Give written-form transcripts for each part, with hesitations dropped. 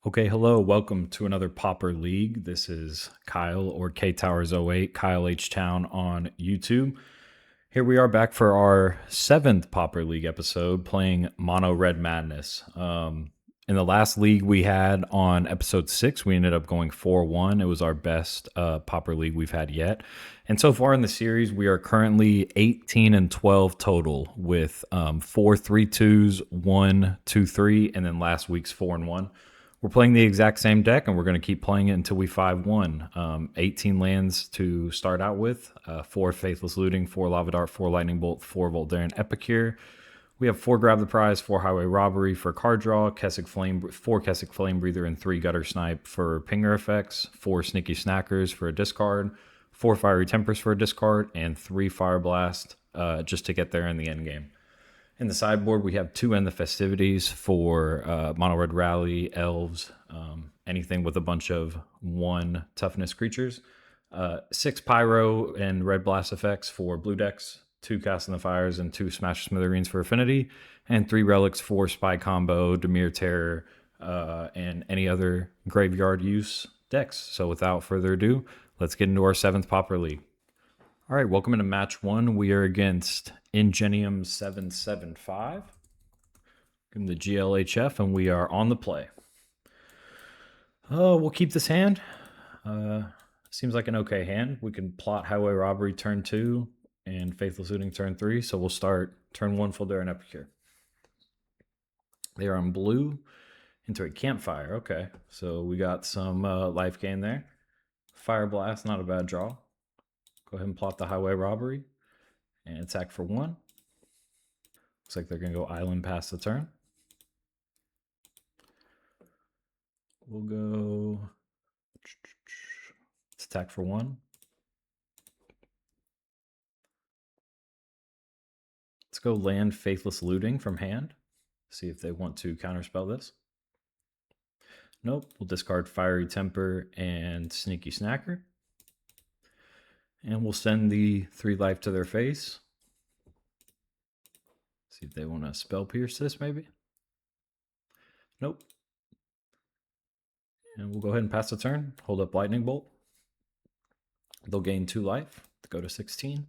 Okay, hello, welcome to another Pauper League. This is Kyle or K Towers 08, Kyle H Town on YouTube. Here we are back for our 7th Pauper League episode playing Mono Red Madness. In the last league we had on episode 6, we ended up going 4-1. It was our best Pauper League we've had yet. And so far in the series, we are currently 18-12 total with 4 3-2s, 1 2-3, and then last week's 4-1. We're playing the exact same deck, and we're going to keep playing it until we 5-1. 18 lands to start out with, 4 Faithless Looting, 4 Lava Dart, 4 Lightning Bolt, 4 Voldaren Epicure. We have 4 Grab the Prize, 4 Highway Robbery for card draw, 4 Kessig Flamebreather, and 3 Guttersnipe for pinger effects, 4 Sneaky Snackers for a discard, 4 Fiery Tempers for a discard, and 3 Fireblast just to get there in the end game. In the sideboard, we have 2 End the Festivities for Mono Red Rally, Elves, anything with a bunch of 1 toughness creatures. 6 Pyro and Red Blast effects for blue decks, 2 Cast in the Fires, and 2 Smash Smithereens for affinity, and 3 Relics for Spy Combo, Dimir Terror, and any other graveyard use decks. So without further ado, let's get into our 7th Pauper League. All right, welcome into match 1. We are against Ingenium 775 in the GLHF, and we are on the play. We'll keep this hand. Seems like an okay hand. We can plot Highway Robbery turn 2 and Faithless Looting turn 3. So we'll start turn 1 Voldaren Epicure. They are on blue into a campfire. Okay, so we got some life gain there. Fireblast, not a bad draw. Go ahead and plot the Highway Robbery and attack for 1. Looks like they're going to go island past the turn. We'll go... Let's attack for 1. Let's go land Faithless Looting from hand. See if they want to counterspell this. Nope. We'll discard Fiery Temper and Sneaky Snacker. And we'll send the 3 life to their face. See if they want to spell pierce this, maybe. Nope. And we'll go ahead and pass the turn. Hold up Lightning Bolt. They'll gain 2 life to go to 16.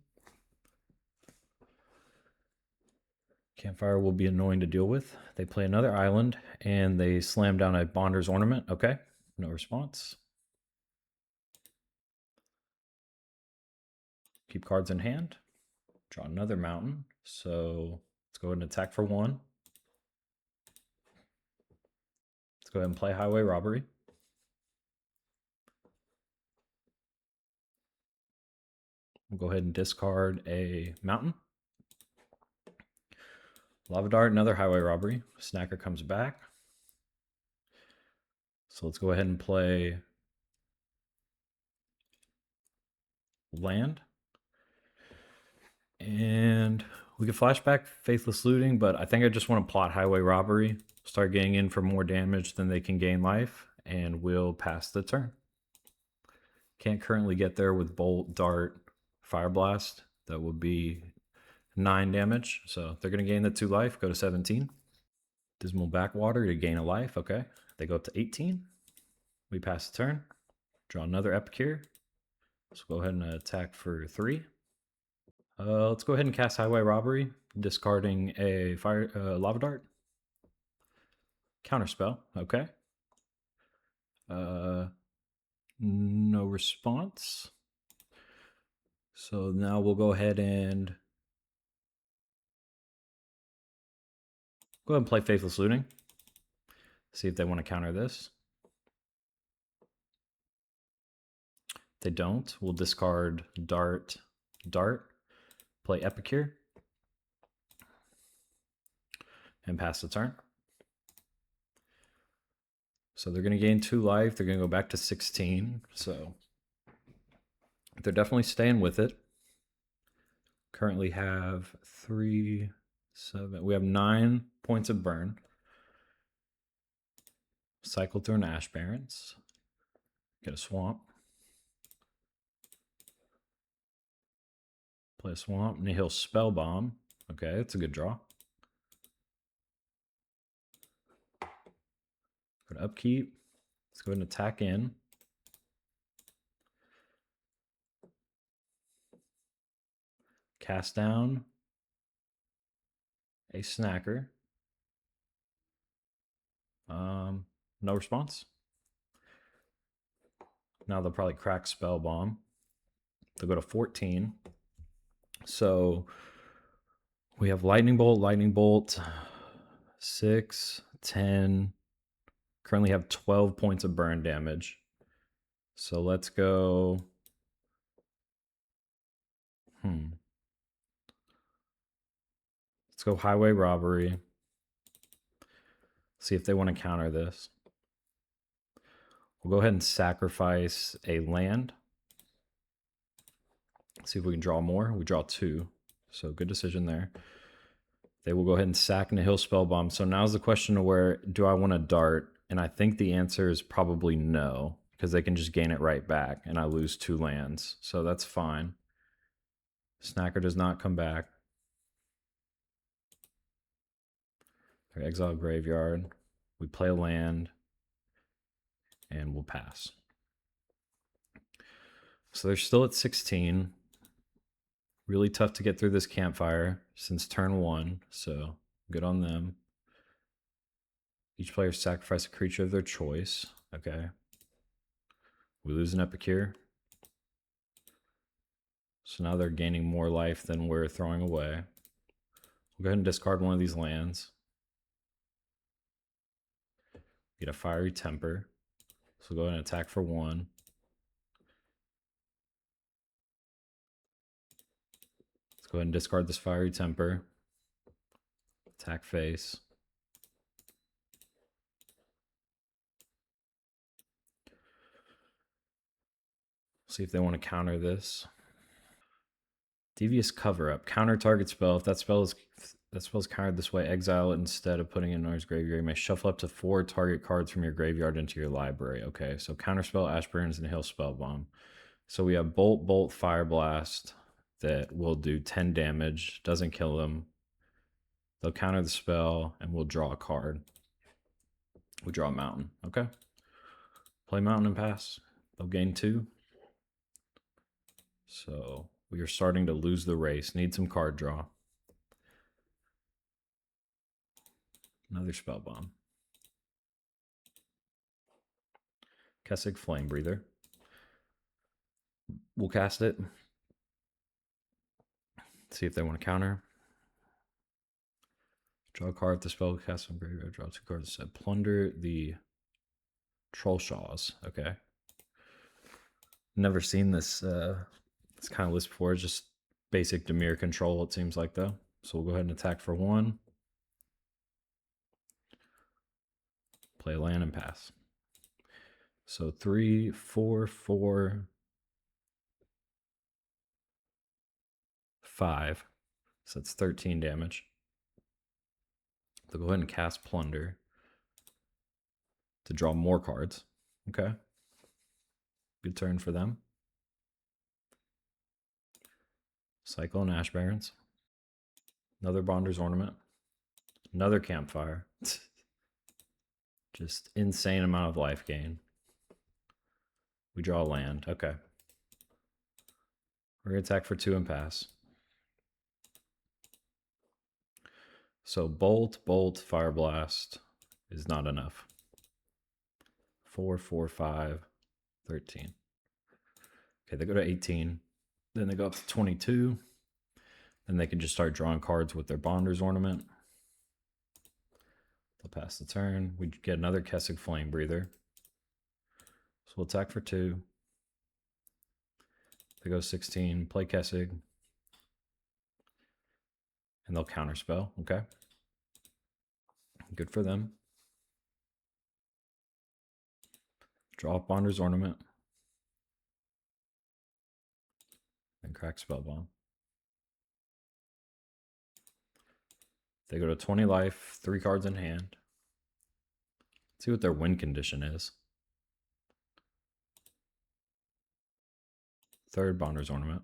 Campfire will be annoying to deal with. They play another island, and they slam down a Bonder's Ornament. Okay, no response. Keep cards in hand. Draw another mountain. So let's go ahead and attack for 1. Let's go ahead and play Highway Robbery. We'll go ahead and discard a mountain. Lava Dart, another Highway Robbery. Snacker comes back. So let's go ahead and play land. And we could flashback Faithless Looting, but I think I just want to plot Highway Robbery, start getting in for more damage than they can gain life, and we'll pass the turn. Can't currently get there with Bolt, Dart, Fireblast. That would be 9 damage. So they're going to gain the 2 life, go to 17. Dismal Backwater to gain a life. Okay. They go up to 18. We pass the turn. Draw another Epicure. So go ahead and attack for 3. Let's go ahead and cast Highway Robbery, discarding a Lava Dart. Counterspell. Okay. No response. So now we'll go ahead and play Faithless Looting. See if they want to counter this. If they don't, we'll discard Dart, play Epicure, and pass the turn. So they're going to gain 2 life. They're going to go back to 16. So they're definitely staying with it. Currently have 3, 7. We have 9 points of burn. Cycle through an Ash Barrens. Get a swamp. Play a swamp. Nihil Spell Bomb. Okay, that's a good draw. Go to upkeep. Let's go ahead and attack in. Cast down a snacker. No response. Now they'll probably crack Spell Bomb. They'll go to 14. So we have Lightning Bolt, 6, 10. Currently have 12 points of burn damage. So let's go. Let's go Highway Robbery. See if they want to counter this. We'll go ahead and sacrifice a land. See if we can draw more. We draw 2. So good decision there. They will go ahead and sack Nihil Spellbomb. So now's the question of where do I want to dart? And I think the answer is probably no, because they can just gain it right back and I lose 2 lands. So that's fine. Snacker does not come back. Okay, exile graveyard. We play a land and we'll pass. So they're still at 16. Really tough to get through this campfire since turn 1, so good on them. Each player sacrifice a creature of their choice. Okay. We lose an Epicure. So now they're gaining more life than we're throwing away. We'll go ahead and discard one of these lands. Get a Fiery Temper. So we'll go ahead and attack for 1. Let's go ahead and discard this Fiery Temper. Attack face. See if they want to counter this. Devious Cover-Up. Counter target spell. If that spell is countered this way, exile it instead of putting it in Nor's graveyard. You may shuffle up to 4 target cards from your graveyard into your library. Okay, so counterspell, Ashburns, and Hill Spellbomb. So we have Bolt, Fireblast that will do 10 damage. Doesn't kill them. They'll counter the spell, and we'll draw a card. We draw a Mountain. Okay. Play Mountain and pass. They'll gain 2. So we are starting to lose the race. Need some card draw. Another Spell Bomb. Kessig Flamebreather. We'll cast it. See if they want to counter. Draw a card if the spell cast from graveyard. Draw 2 cards instead. Plunder the Trollshaws. Okay. Never seen this kind of list before. It's just basic Dimir control, it seems like, though. So we'll go ahead and attack for 1. Play a land and pass. So 3, 4, 4, 5. So that's 13 damage. They'll go ahead and cast Plunder to draw more cards. Okay. Good turn for them. Cycle and Ash Barrens. Another Bonder's Ornament. Another Campfire. Just insane amount of life gain. We draw a land. Okay. We're going to attack for 2 and pass. So Bolt, Fireblast is not enough. 4, 4, 5, 13. Okay, they go to 18. Then they go up to 22. Then they can just start drawing cards with their Bonder's Ornament. They'll pass the turn. We get another Kessig Flamebreather. So we'll attack for 2. They go 16. Play Kessig. And they'll counterspell. Okay. Good for them. Draw up Bonder's Ornament. And crack Spellbomb. They go to 20 life, 3 cards in hand. Let's see what their win condition is. 3rd Bonder's Ornament.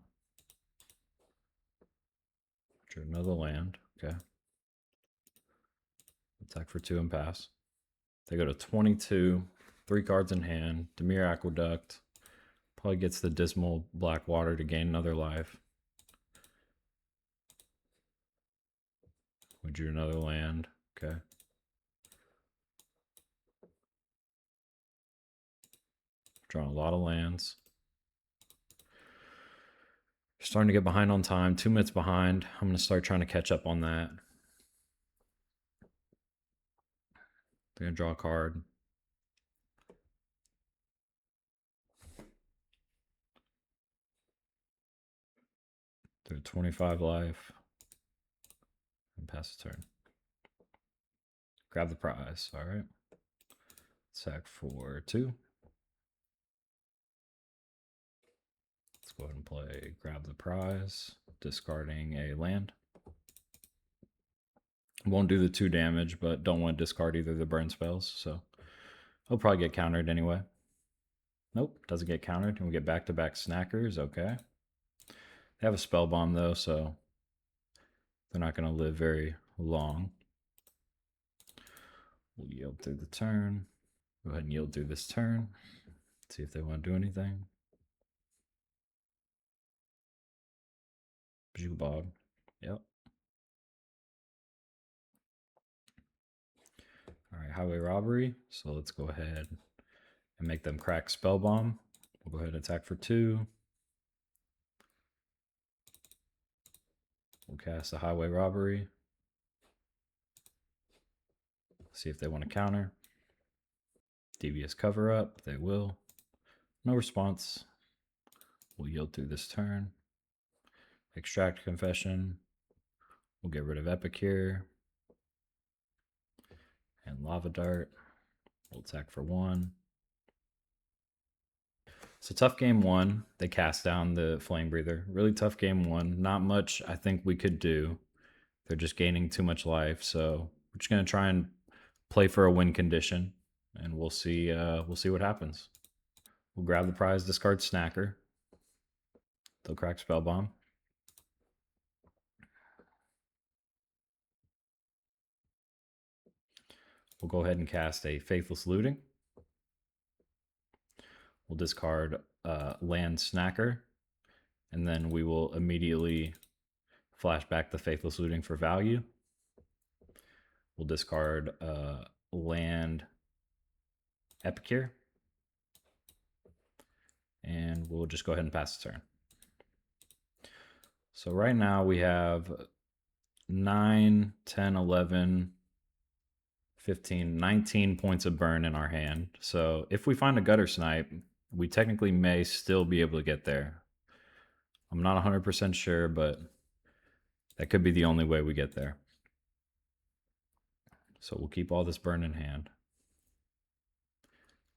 Drew another land. Okay. Attack for 2 and pass. They go to 22. 3 cards in hand. Demir Aqueduct. Probably gets the Dismal Blackwater to gain another life. We drew another land. Okay. Drawing a lot of lands. Starting to get behind on time. 2 minutes behind. I'm going to start trying to catch up on that. They're going to draw a card. They're 25 life. And pass the turn. Grab the prize. All right. Sack for 2. Let's go ahead and play Grab the Prize, discarding a land. Won't do the 2 damage, but don't want to discard either of the burn spells, so he'll probably get countered anyway. Nope, doesn't get countered, and we get back-to-back snackers. Okay. They have a spell bomb though, so they're not going to live very long. We'll yield through the turn. Go ahead and yield through this turn. See if they want to do anything. Jubog. Yep. All right, Highway Robbery. So let's go ahead and make them crack Spell Bomb. We'll go ahead and attack for 2. We'll cast a Highway Robbery. See if they want to counter. Devious Cover Up. They will. No response. We'll yield through this turn. Extract Confession. We'll get rid of Epicure. And Lava Dart. We'll attack for 1. So tough game 1. They cast down the Flamebreather. Really tough game 1. Not much I think we could do. They're just gaining too much life. So we're just going to try and play for a win condition. And we'll see what happens. We'll grab the prize, discard Snacker. They'll crack Spell Bomb. We'll go ahead and cast a Faithless Looting. We'll discard land Snacker, and then we will immediately flash back the Faithless Looting for value. We'll discard land Epicure, and we'll just go ahead and pass the turn. So right now we have 9, 10, 11, 15, 19 points of burn in our hand. So if we find a Guttersnipe, we technically may still be able to get there. I'm not 100% sure, but that could be the only way we get there. So we'll keep all this burn in hand.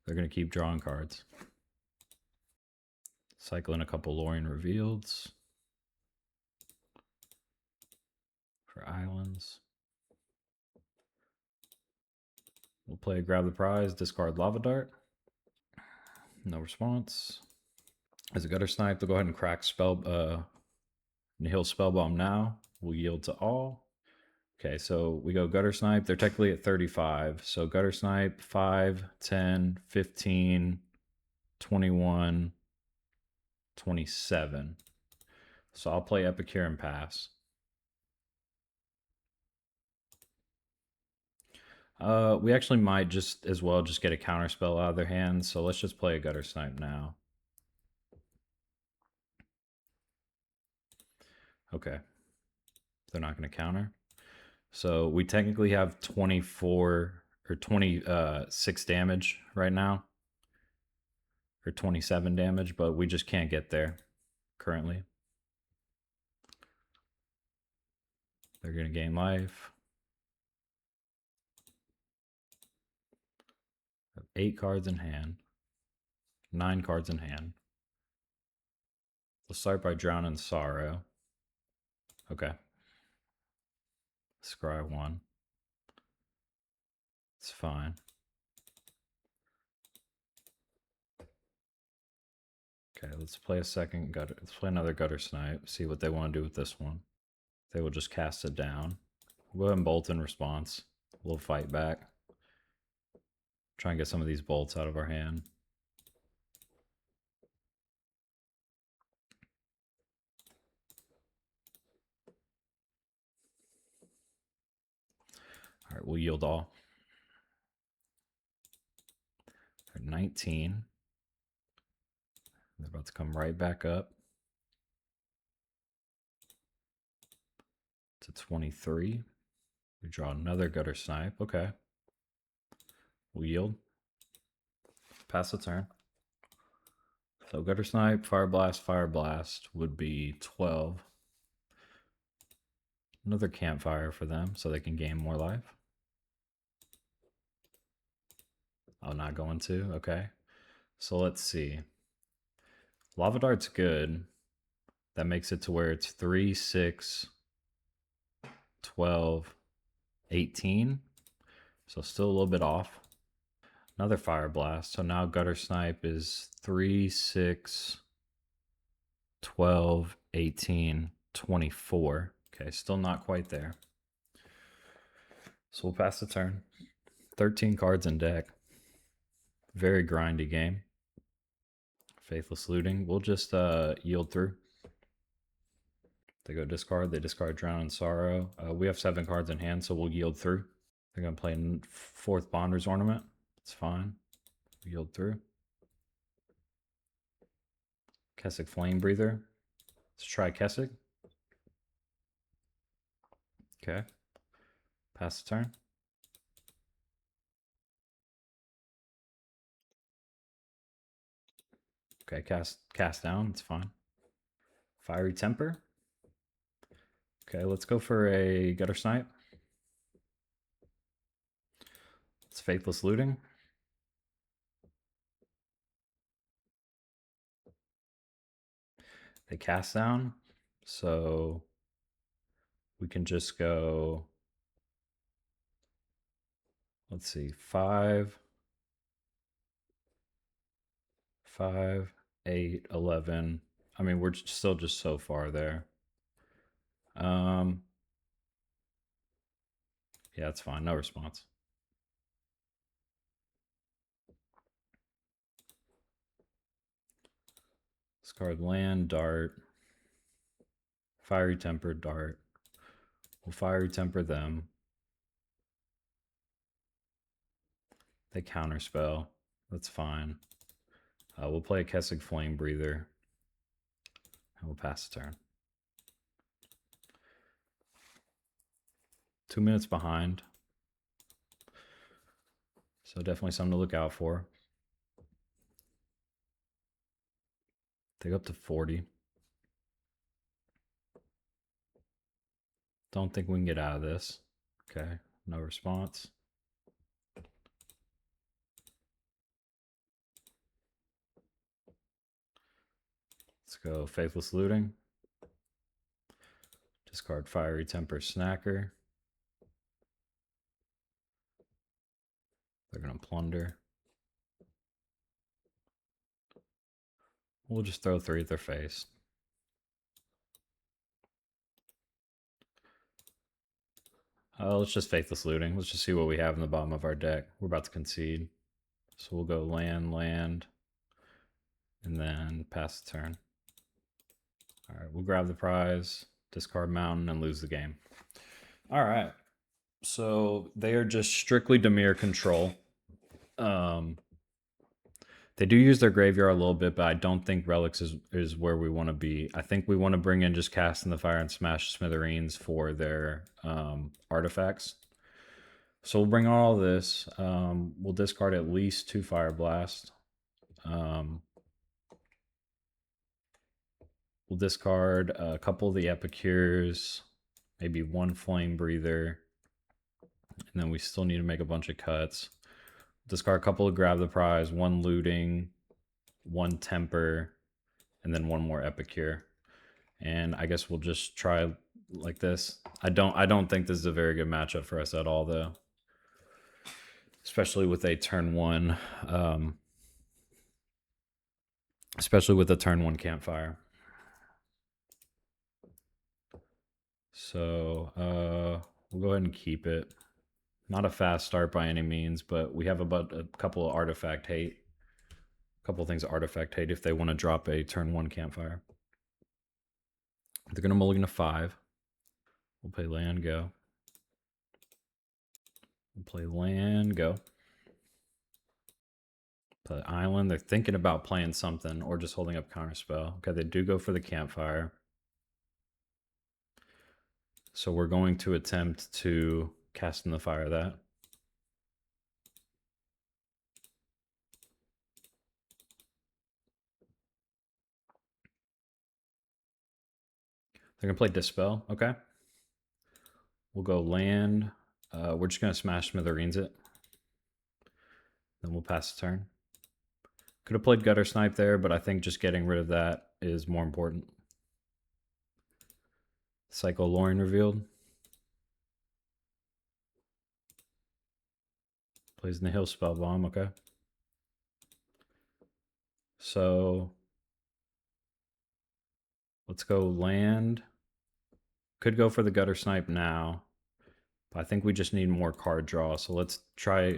They're going to keep drawing cards. Cycle in a couple Lorien Revealeds for islands. We'll play Grab the Prize, discard Lava Dart. No response. As a Guttersnipe, they'll go ahead and crack Nihil Spellbomb now. We'll yield to all. Okay, so we go Guttersnipe. They're technically at 35. So Guttersnipe, 5, 10, 15, 21, 27. So I'll play Epicure and pass. We actually might just as well just get a counter spell out of their hands, so let's just play a Guttersnipe now. Okay. They're not going to counter. So we technically have 24 or 26 damage right now. Or 27 damage, but we just can't get there currently. They're going to gain life. 8 cards in hand. 9 cards in hand. We'll start by Drowning Sorrow. Okay. Scry 1. It's fine. Okay, let's play a second gutter. Let's play another Guttersnipe. See what they want to do with this one. They will just cast it down. We'll go ahead and bolt in response. We'll fight back. Try and get some of these bolts out of our hand. All right, we'll yield all. 19. They're about to come right back up to 23. We draw another Guttersnipe. Okay. We'll yield. Pass the turn. So Guttersnipe, Fireblast, Fireblast would be 12. Another campfire for them so they can gain more life. Oh, not going to? Okay. So let's see. Lava Dart's good. That makes it to where it's 3, 6, 12, 18. So still a little bit off. Another Fireblast. So now Guttersnipe is 3, 6, 12, 18, 24. Okay, still not quite there. So we'll pass the turn. 13 cards in deck. Very grindy game. Faithless Looting. We'll just yield through. They go discard. They discard Drown in Sorrow. We have 7 cards in hand, so we'll yield through. They're going to play 4th Bonder's Ornament. It's fine. Yield through. Kessig Flamebreather. Let's try Kessig. Okay. Pass the turn. Okay, cast down. It's fine. Fiery Temper. Okay, let's go for a Guttersnipe. It's Faithless Looting. They cast down, so we can just go, let's see, 5, 5, 8, 11. I mean, we're still just so far there. Yeah, it's fine. No response. Discard land, dart. Fiery Temper, dart. We'll Fiery Temper them. They counterspell. That's fine. We'll play a Kessig Flamebreather. And we'll pass the turn. 2 minutes behind. So definitely something to look out for. They go up to 40. Don't think we can get out of this. Okay, no response. Let's go Faithless Looting. Discard Fiery Temper Snacker. They're going to plunder. We'll just throw 3 at their face. Let's just Faithless Looting. Let's just see what we have in the bottom of our deck. We're about to concede. So we'll go land, land, and then pass the turn. All right, we'll grab the prize, discard mountain, and lose the game. All right. So they are just strictly Dimir control. They do use their graveyard a little bit, but I don't think Relics is where we want to be. I think we want to bring in just Cast in the Fire and Smash Smithereens for their artifacts. So we'll bring all this. We'll discard at least 2 Fireblast. We'll discard a couple of the Epicures, maybe 1 Flame Breather, and then we still need to make a bunch of cuts. Discard a couple of Grab the Prize, 1 Looting, 1 Temper, and then 1 more Epicure. And I guess we'll just try like this. I don't think this is a very good matchup for us at all, though. Especially with a turn 1, especially with a turn 1 campfire. So we'll go ahead and keep it. Not a fast start by any means, but we have about a couple of artifact hate. A couple of things artifact hate if they want to drop a turn 1 campfire. They're going to mulligan a 5. We'll play land, go. We'll play land, go. Play island. They're thinking about playing something or just holding up counterspell. Okay, they do go for the campfire. So we're going to attempt to cast in the fire that. They're going to play Dispel. Okay. We'll go land. We're just going to smash Smithereens it. Then we'll pass the turn. Could have played Guttersnipe there, but I think just getting rid of that is more important. Psycho Lorin revealed. Plays Nihil Spellbomb, okay. So let's go land. Could go for the Guttersnipe now. But I think we just need more card draw. So let's try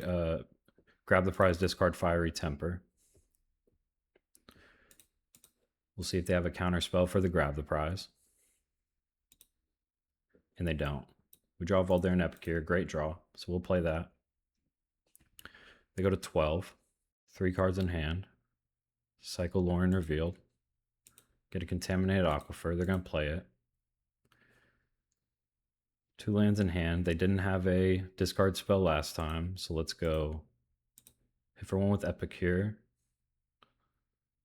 grab the prize, discard Fiery Temper. We'll see if they have a counter spell for the grab the prize. And they don't. We draw Voldaren Epicure, great draw. So we'll play that. They go to 12. 3 cards in hand. Psycho Lorin revealed. Get a Contaminated Aquifer. They're going to play it. 2 lands in hand. They didn't have a discard spell last time, so let's go hit for 1 with Epicure.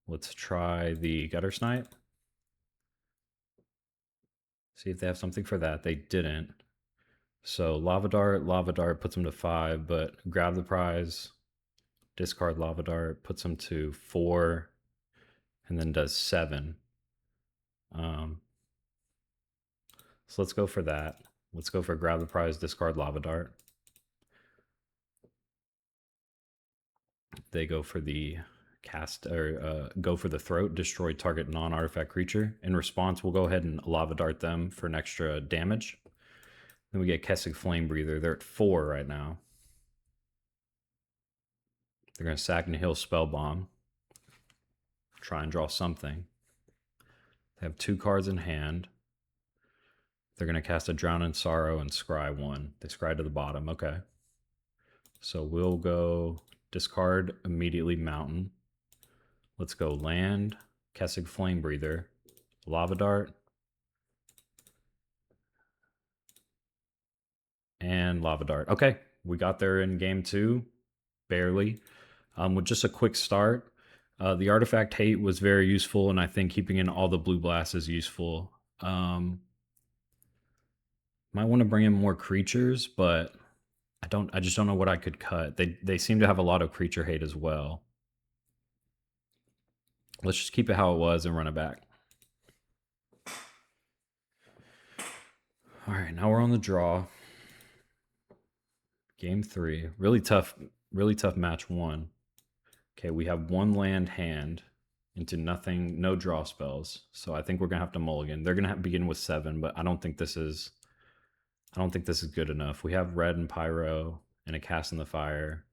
Let's try the Guttersnipe. See if they have something for that. They didn't. So Lava Dart puts them to 5, but grab the prize, discard Lava Dart, puts them to 4, and then does 7. So let's go for that. Let's go for grab the prize, discard Lava Dart. They go for the cast or go for the throat, destroy target non-artifact creature. In response, we'll go ahead and Lava Dart them for an extra damage. Then we get Kessig Flamebreather. They're at 4 right now. They're going to sack Nihil Spellbomb. Try and draw something. They have 2 cards in hand. They're going to cast a Drown in Sorrow and scry 1. They scry to the bottom. Okay. So we'll go discard immediately Mountain. Let's go land, Kessig Flamebreather, Lava Dart, and Lava Dart. Okay, we got there in game 2, barely. With just a quick start, the Artifact Hate was very useful, and I think keeping in all the Blue Blasts is useful. Might want to bring in more creatures, but I just don't know what I could cut. They seem to have a lot of creature hate as well. Let's just keep it how it was and run it back. All right, now we're on the draw. Game 3. Really tough match 1. Okay, we have 1 land hand into nothing, no draw spells. So I think we're gonna have to mulligan. They're gonna begin with 7, but I don't think this is good enough. We have red and pyro and a cast in the fire.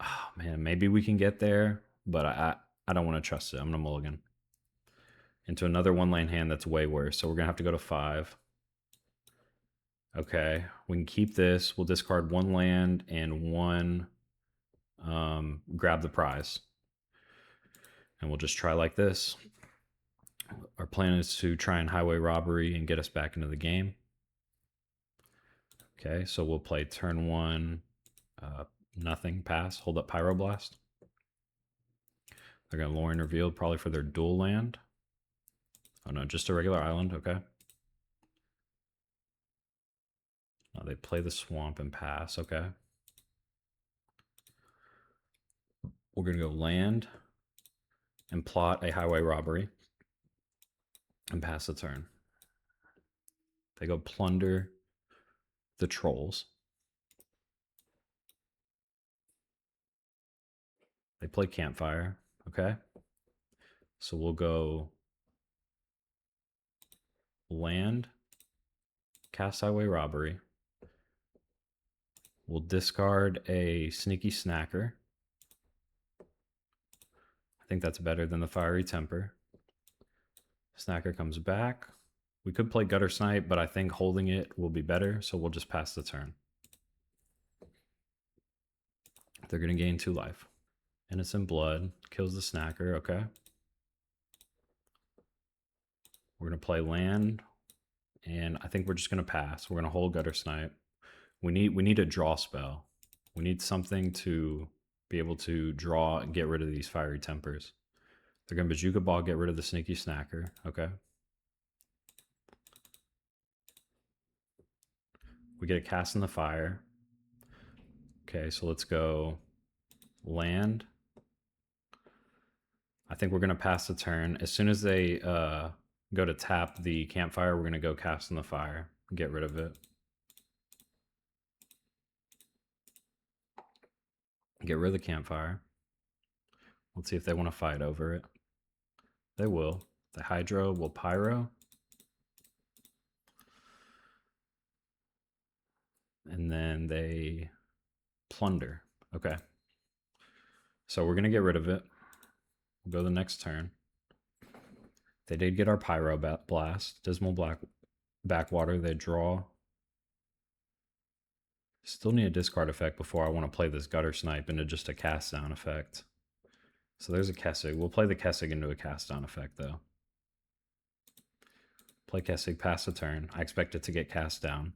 Oh man, maybe we can get there, but I don't want to trust it. I'm gonna mulligan into another 1 land hand that's way worse. So we're gonna have to go to 5. Okay, we can keep this. We'll discard 1 land and 1 grab the prize. And we'll just try like this. Our plan is to try and Highway Robbery and get us back into the game. Okay, so we'll play turn 1, nothing, pass, hold up Pyroblast. They're going to Lorin revealed probably for their dual land. Oh no, just a regular island, okay. No, they play the swamp and pass, okay. We're going to go land and plot a Highway Robbery and pass the turn. They go plunder the trolls. They play Campfire, okay. So we'll go land, cast Highway Robbery, We'll discard a Sneaky Snacker. I think that's better than the Fiery Temper. Snacker comes back. We could play Guttersnipe, but I think holding it will be better, so we'll just pass the turn. They're going to gain 2 life. Innocent Blood kills the Snacker, okay. We're going to play land, and I think we're just going to pass. We're going to hold Guttersnipe. We need a draw spell. We need something to be able to draw and get rid of these Fiery Tempers. They're going to Bazooka Ball, get rid of the Sneaky Snacker, okay. We get a Cast in the Fire. Okay, so let's go land. I think we're going to pass the turn. As soon as they go to tap the Campfire, we're going to go Cast in the Fire and get rid of it. Get rid of the Campfire. Let's see if they want to fight over it. They will. The Hydro will Pyro. And then they plunder. Okay. So we're going to get rid of it. We'll go the next turn. They did get our Pyroblast. Dismal Backwater. They draw. Still need a discard effect before I want to play this Guttersnipe into just a cast down effect. So there's a Kessig. We'll play the Kessig into a cast down effect though. Play Kessig, pass the turn. I expect it to get cast down.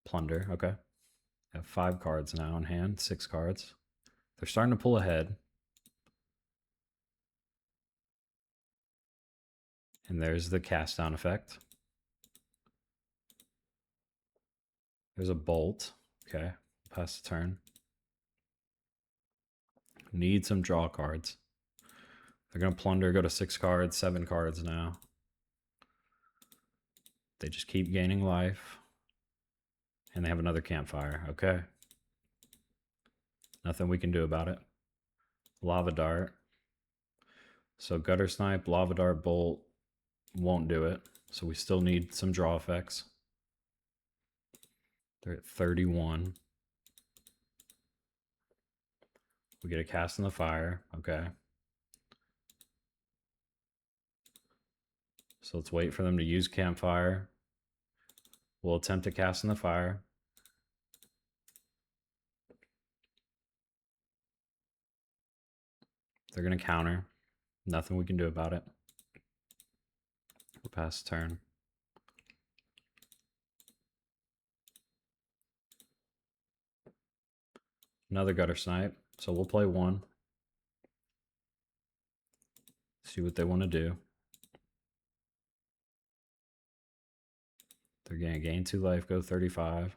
Plunder, okay. I have 5 cards now in hand, 6 cards. They're starting to pull ahead. And there's the cast down effect. There's a bolt. Okay, pass the turn. Need some draw cards. They're going to plunder, go to 6 cards, 7 cards now. They just keep gaining life. And they have another Campfire. Okay. Nothing we can do about it. Lava Dart. So Guttersnipe, Lava Dart, Bolt won't do it. So we still need some draw effects. They're at 31. We get a Cast in the Fire. Okay. So let's wait for them to use Campfire. We'll attempt to Cast in the Fire. They're going to counter. Nothing we can do about it. We'll pass turn. Another Guttersnipe. So we'll play 1. See what they want to do. They're going to gain 2 life, go 35.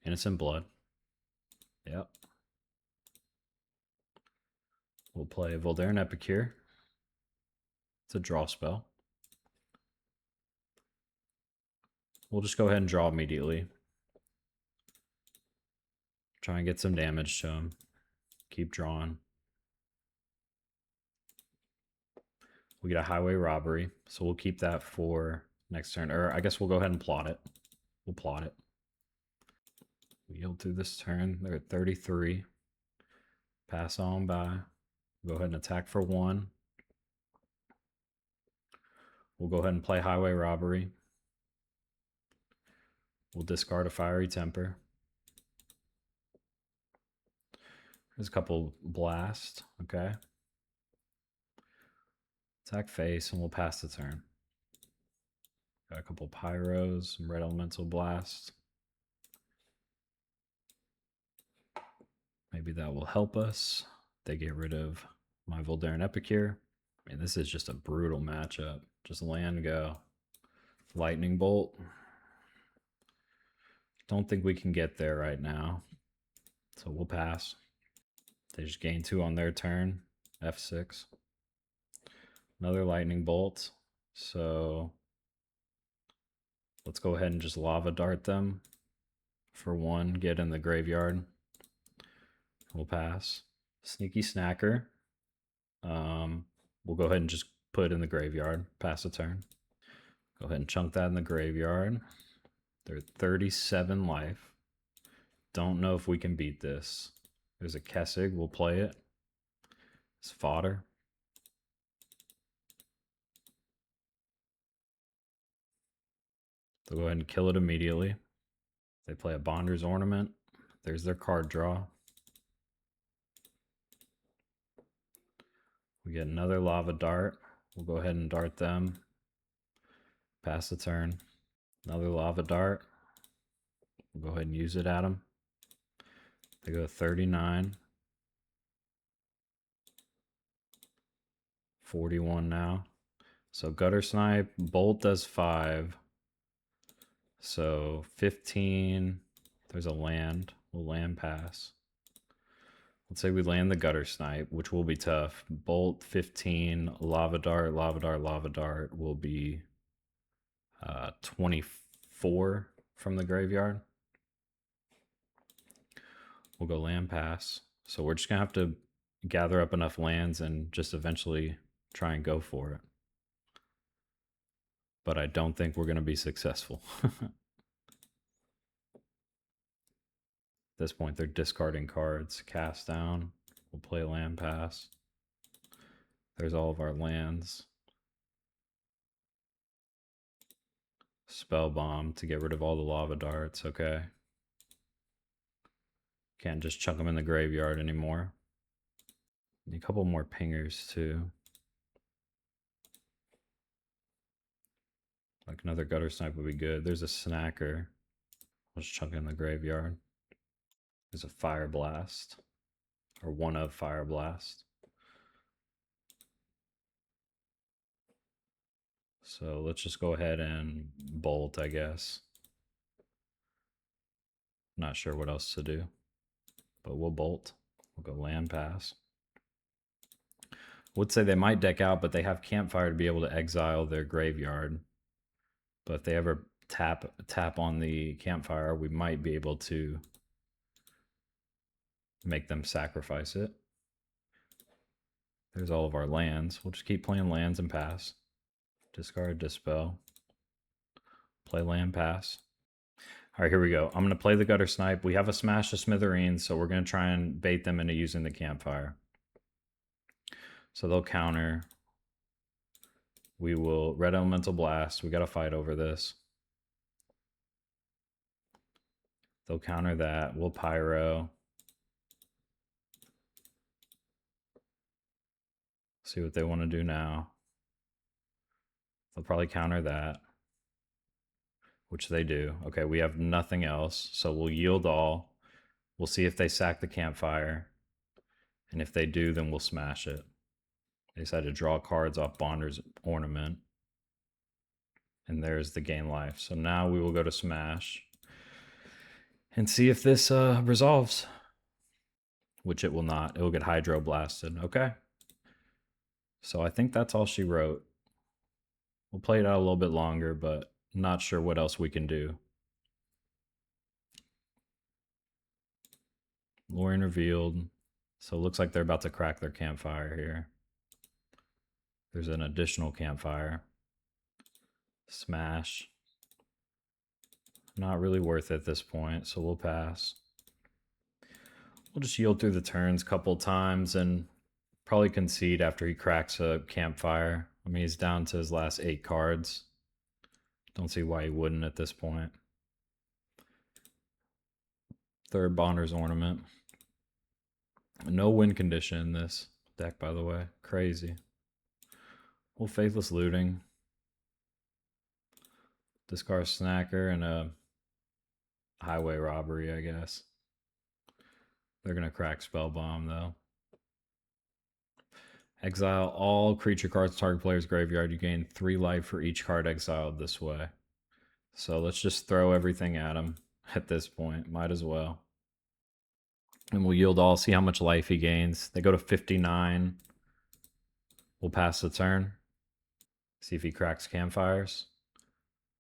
Innocent Blood. Yep. We'll play Voldaren Epicure. It's a draw spell. We'll just go ahead and draw immediately. Try and get some damage to him. Keep drawing. We get a Highway Robbery, so we'll keep that for next turn. Or I guess we'll go ahead and plot it. We'll plot it. We yield through this turn. They're at 33. Pass on by. Go ahead and attack for 1. We'll go ahead and play Highway Robbery. We'll discard a Fiery Temper. There's a couple Blast. Okay. Attack face, and we'll pass the turn. Got a couple Pyros, some Red Elemental Blast. Maybe that will help us. They get rid of my Voldaren Epicure. I mean, this is just a brutal matchup. Just land, go. Lightning Bolt. Don't think we can get there right now. So we'll pass. They just gain 2 on their turn. F6. Another Lightning Bolt. So let's go ahead and just Lava Dart them for 1. Get in the graveyard. We'll pass. Sneaky Snacker. We'll go ahead and just put in the graveyard. Pass a turn. Go ahead and chunk that in the graveyard. They're 37 life. Don't know if we can beat this. There's a Kessig. We'll play it. It's fodder. They'll go ahead and kill it immediately. They play a Bonder's Ornament. There's their card draw. We get another Lava Dart. We'll go ahead and dart them. Pass the turn. Another Lava Dart. We'll go ahead and use it at them. They go 39. 41 now. So Guttersnipe, Bolt does 5. So 15. There's a land. We'll land pass. Let's say we land the Guttersnipe, which will be tough. Bolt 15, Lava Dart, Lava Dart, Lava Dart will be 24 from the graveyard. We'll go land pass. So we're just gonna have to gather up enough lands and just eventually try and go for it. But I don't think we're gonna be successful. At this point, they're discarding cards. Cast down. We'll play land pass. There's all of our lands. Spell bomb to get rid of all the lava darts. Okay. Can't just chuck them in the graveyard anymore. Need a couple more pingers too. Like another Guttersnipe would be good. There's a snacker. I'll just chuck it in the graveyard. There's a Fireblast. Or one of Fireblast. So let's just go ahead and bolt, I guess. Not sure what else to do. But we'll bolt. We'll go land pass. Would say they might deck out, but they have Campfire to be able to exile their graveyard. But if they ever tap on the Campfire, we might be able to make them sacrifice it. There's all of our lands. We'll just keep playing lands and pass. Discard, dispel. Play land, pass. All right, here we go. I'm going to play the Guttersnipe. We have a smash to Smithereens, so we're going to try and bait them into using the Campfire. So they'll counter. We will Red Elemental Blast. We got to fight over this. They'll counter that. We'll Pyro. See what they want to do now. They'll probably counter that, which they do. Okay, we have nothing else, so we'll yield all. We'll see if they sack the Campfire, and if they do, then we'll smash it. They decide to draw cards off Bonder's Ornament, and there's the gain life. So now we will go to smash and see if this resolves, which it will not. It will get Hydro Blasted. Okay. So I think that's all she wrote. We'll play it out a little bit longer, but not sure what else we can do. Lorien revealed. So it looks like they're about to crack their Campfire here. There's an additional Campfire. Smash. Not really worth it at this point, so we'll pass. We'll just yield through the turns a couple times and probably concede after he cracks a Campfire. I mean, he's down to his last 8 cards. Don't see why he wouldn't at this point. Third Bonder's Ornament. No win condition in this deck, by the way. Crazy. Well, Faithless Looting. Discard Snacker and a Highway Robbery, I guess. They're going to crack Spell Bomb, though. Exile all creature cards target player's graveyard. You gain 3 life for each card exiled this way. So let's just throw everything at him at this point. Might as well. And we'll yield all, see how much life he gains. They go to 59. We'll pass the turn. See if he cracks Campfires.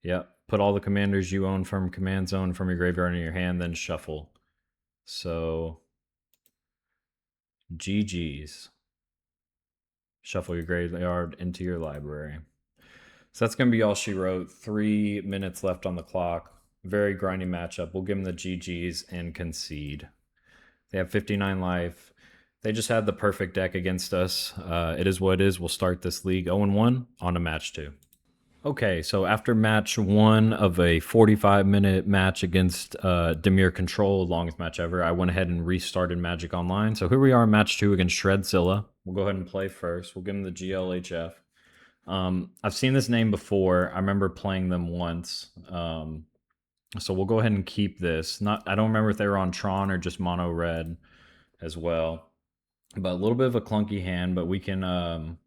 Yep. Put all the commanders you own from Command Zone from your graveyard in your hand, then shuffle. So, GG's. Shuffle your graveyard into your library. So that's going to be all she wrote. 3 minutes left on the clock. Very grindy matchup. We'll give them the GGs and concede. They have 59 life. They just had the perfect deck against us. It is what it is. We'll start this league 0-1 on to match 2. Okay, so after match 1 of a 45-minute match against Demir Control, longest match ever, I went ahead and restarted Magic Online. So here we are in match 2 against Shreadzilla. We'll go ahead and play first. We'll give him the GLHF. I've seen this name before. I remember playing them once. So we'll go ahead and keep this. I don't remember if they were on Tron or just mono red as well. But a little bit of a clunky hand, but we can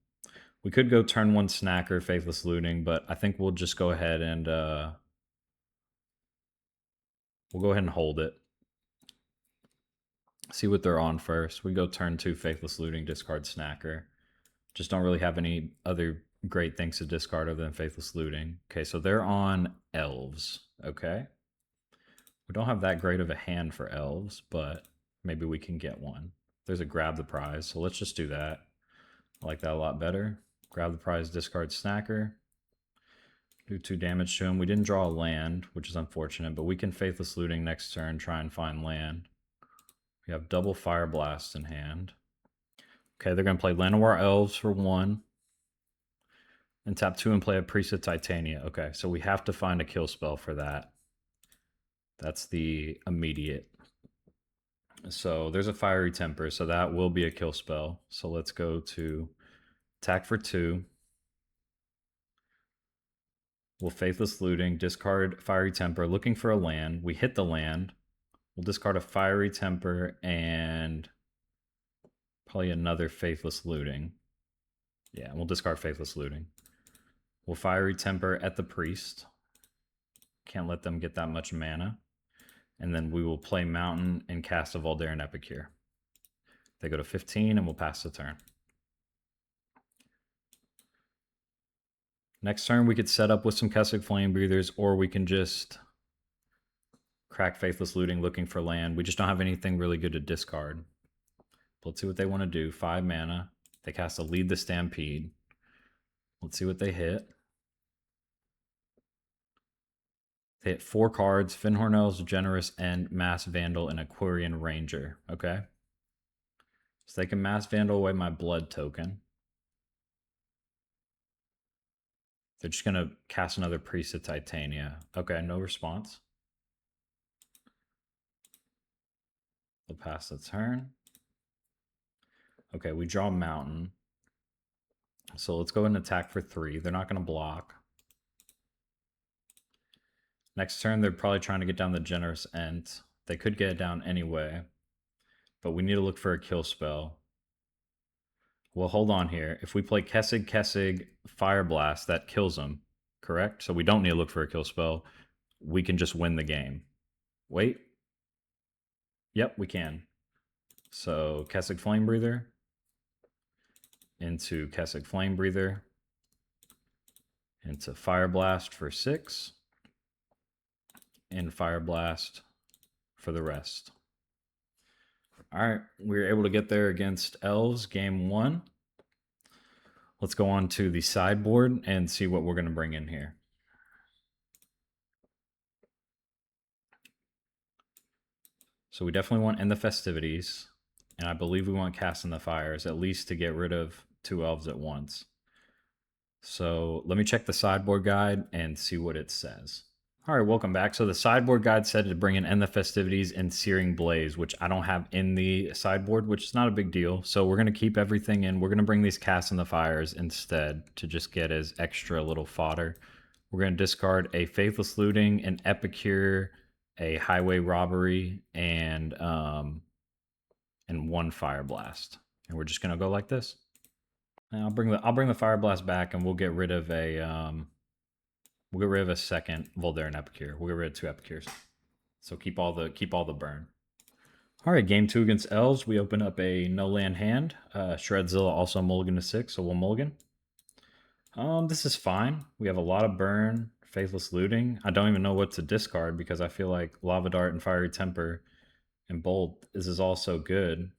we could go turn 1 Snacker, Faithless Looting, but I think we'll just go ahead and hold it. See what they're on first. We go turn 2 Faithless Looting, discard Snacker. Just don't really have any other great things to discard other than Faithless Looting. Okay, so they're on Elves. Okay. We don't have that great of a hand for Elves, but maybe we can get one. There's a grab the prize, so let's just do that. I like that a lot better. Grab the prize, discard Snacker. Do 2 damage to him. We didn't draw a land, which is unfortunate, but we can Faithless Looting next turn, try and find land. We have double Fireblast in hand. Okay, they're going to play Llanowar Elves for 1. And tap 2 and play a Priest of Titania. Okay, so we have to find a kill spell for that. That's the immediate. So there's a Fiery Temper, so that will be a kill spell. So let's go to attack for 2. We'll Faithless Looting, discard Fiery Temper, looking for a land. We hit the land. We'll discard a Fiery Temper and probably another Faithless Looting. Yeah, we'll discard Faithless Looting. We'll Fiery Temper at the Priest. Can't let them get that much mana. And then we will play Mountain and cast a Voldaren Epicure. They go to 15 and we'll pass the turn. Next turn we could set up with some Kessig Flamebreathers, or we can just crack Faithless Looting looking for land. We just don't have anything really good to discard. But let's see what they want to do. 5 mana. They cast a Lead the Stampede. Let's see what they hit. They hit 4 cards, Fyndhorn Elves, Generous, and Mass Vandal, and Aquarian Ranger. Okay? So they can Mass Vandal away my blood token. They're just going to cast another Priest of Titania. Okay, no response. They'll pass the turn. Okay, we draw Mountain. So let's go and attack for 3. They're not going to block. Next turn, they're probably trying to get down the Generous Ent. They could get it down anyway, but we need to look for a kill spell. Well, hold on here. If we play Kessig, Fireblast, that kills them, correct? So we don't need to look for a kill spell. We can just win the game. Wait. Yep, we can. So Kessig Flamebreather into Kessig Flamebreather into Fireblast for 6. And Fireblast for the rest. All right, we were able to get there against Elves, game 1. Let's go on to the sideboard and see what we're going to bring in here. So we definitely want End the Festivities, and I believe we want Cast in the Fires, at least to get rid of 2 Elves at once. So let me check the sideboard guide and see what it says. All right, welcome back. So the sideboard guide said to bring in End the Festivities and Searing Blaze, which I don't have in the sideboard, which is not a big deal. So we're going to keep everything in. We're going to bring these Cast in the Fires instead to just get as extra little fodder. We're going to discard a Faithless Looting, an Epicure, a Highway Robbery, and 1 Fireblast. And we're just going to go like this. And I'll bring the Fireblast back, and we'll get rid of a second Voldaren Epicure. We'll get rid of 2 Epicures. So keep all the burn. All right, game 2 against Elves. We open up a no land hand. Shreadzilla also mulligan to 6, so we'll mulligan. This is fine. We have a lot of burn, Faithless Looting. I don't even know what to discard because I feel like Lava Dart and Fiery Temper and Bolt is also good.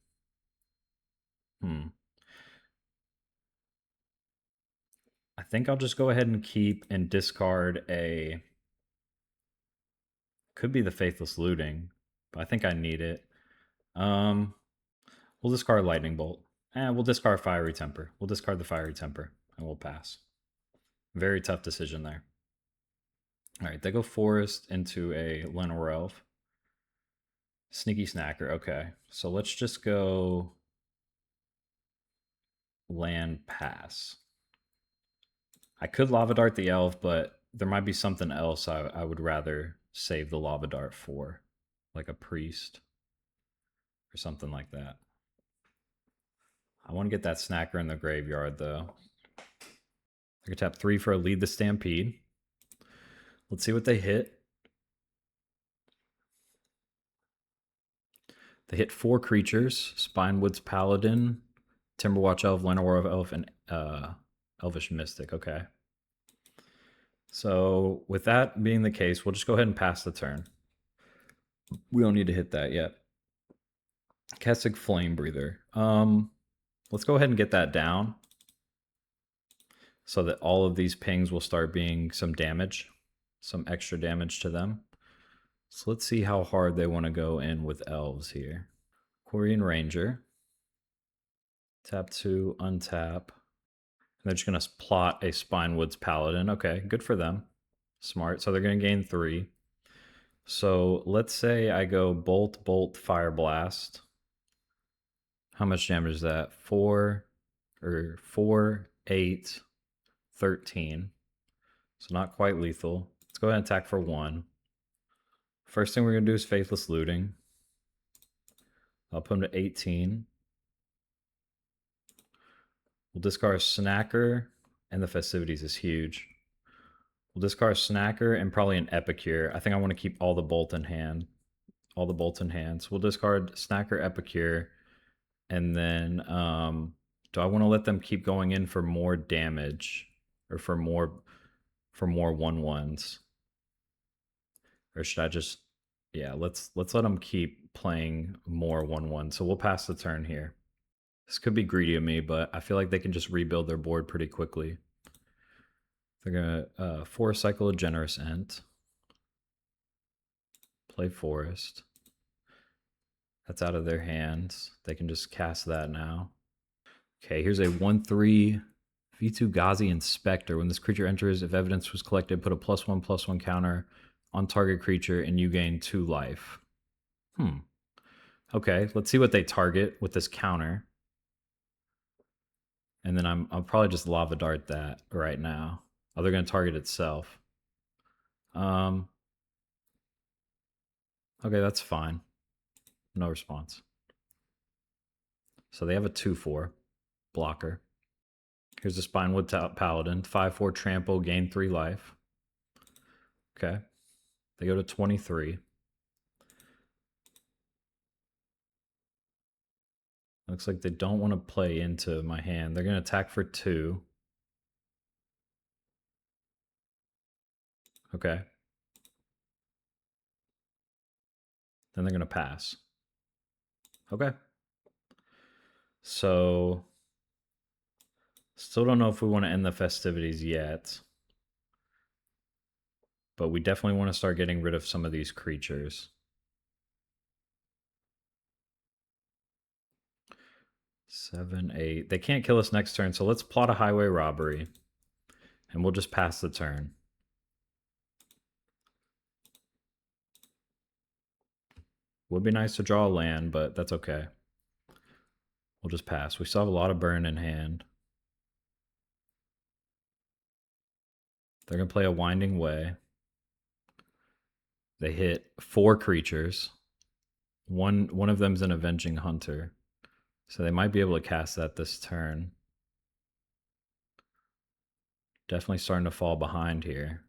I think I'll just go ahead and keep and discard a... Could be the Faithless Looting, but I think I need it. We'll discard Lightning Bolt. We'll discard Fiery Temper. We'll discard the Fiery Temper, and we'll pass. Very tough decision there. All right, they go Forest into a Llanowar Elf. Sneaky Snacker, okay. So let's just go land pass. I could Lava Dart the Elf, but there might be something else I would rather save the Lava Dart for, like a Priest or something like that. I want to get that Snacker in the graveyard, though. I could tap 3 for a Lead the Stampede. Let's see what they hit. They hit 4 creatures: Spinewoods Paladin, Timberwatch Elf, Llanowar Elf, and Elvish Mystic. Okay. So with that being the case, we'll just go ahead and pass the turn. We don't need to hit that yet. Kessig Flamebreather. Let's go ahead and get that down so that all of these pings will start being some damage, some extra damage to them. So let's see how hard they want to go in with elves here. Quarian Ranger. Tap 2, untap. And they're just going to plot a Spinewoods Paladin. Okay, good for them. Smart. So they're going to gain 3. So let's say I go Bolt, Bolt, Fireblast. How much damage is that? 4, 8, 13. So not quite lethal. Let's go ahead and attack for 1. First thing we're going to do is Faithless Looting. I'll put him to 18. We'll discard Snacker, and the Festivities is huge. We'll discard Snacker and probably an Epicure. I think I want to keep all the Bolt in hand. All the bolts in hand. So we'll discard Snacker, Epicure, and then do I want to let them keep going in for more damage or for more 1/1s? Or should I just, yeah, let's let them keep playing more 1/1. So we'll pass the turn here. This could be greedy of me, but I feel like they can just rebuild their board pretty quickly. They're going to Forest Cycle a Generous Ent. Play Forest. That's out of their hands. They can just cast that now. Okay, here's a 1/3 V2 Ghazi Inspector. When this creature enters, if evidence was collected, put a +1/+1 counter on target creature and you gain 2 life. Okay, let's see what they target with this counter. And then I'll probably just Lava Dart that right now. Oh, they're going to target itself. Okay, that's fine. No response. So they have a 2/4 blocker. Here's a Spinewood Paladin. 5/4 trample, gain 3 life. Okay. They go to 23. Looks like they don't want to play into my hand. They're going to attack for 2. Okay. Then they're going to pass. Okay. So, still don't know if we want to end the festivities yet. But we definitely want to start getting rid of some of these creatures. 7, 8. They can't kill us next turn, so let's plot a Highway Robbery. And we'll just pass the turn. Would be nice to draw a land, but that's okay. We'll just pass. We still have a lot of burn in hand. They're going to play a Winding Way. They hit 4 creatures. One of them's an Avenging Hunter. So they might be able to cast that this turn. Definitely starting to fall behind here.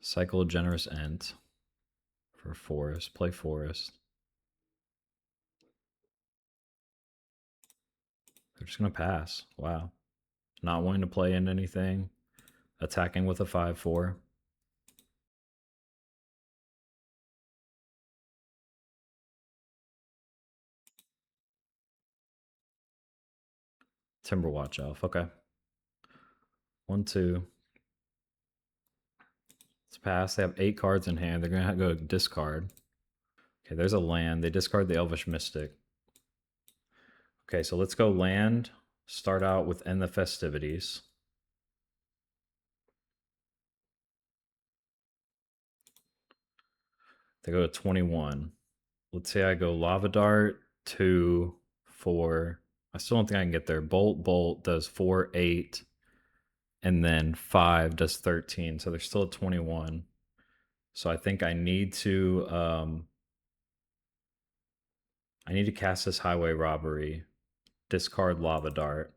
Cycle a Generous Ent for Forest. Play Forest. They're just going to pass. Wow. Not wanting to play in anything. Attacking with a 5/4. Timberwatch Elf. Okay. 1, 2. Let's pass. They have 8 cards in hand. They're going to go discard. Okay, there's a land. They discard the Elvish Mystic. Okay, so let's go land. Start out with End the Festivities. They go to 21. Let's say I go Lava Dart, 2, 4. I still don't think I can get there. Bolt, Bolt does 4, 8. And then 5 does 13. So they're still at 21. So I think I need to cast this Highway Robbery. Discard Lava Dart.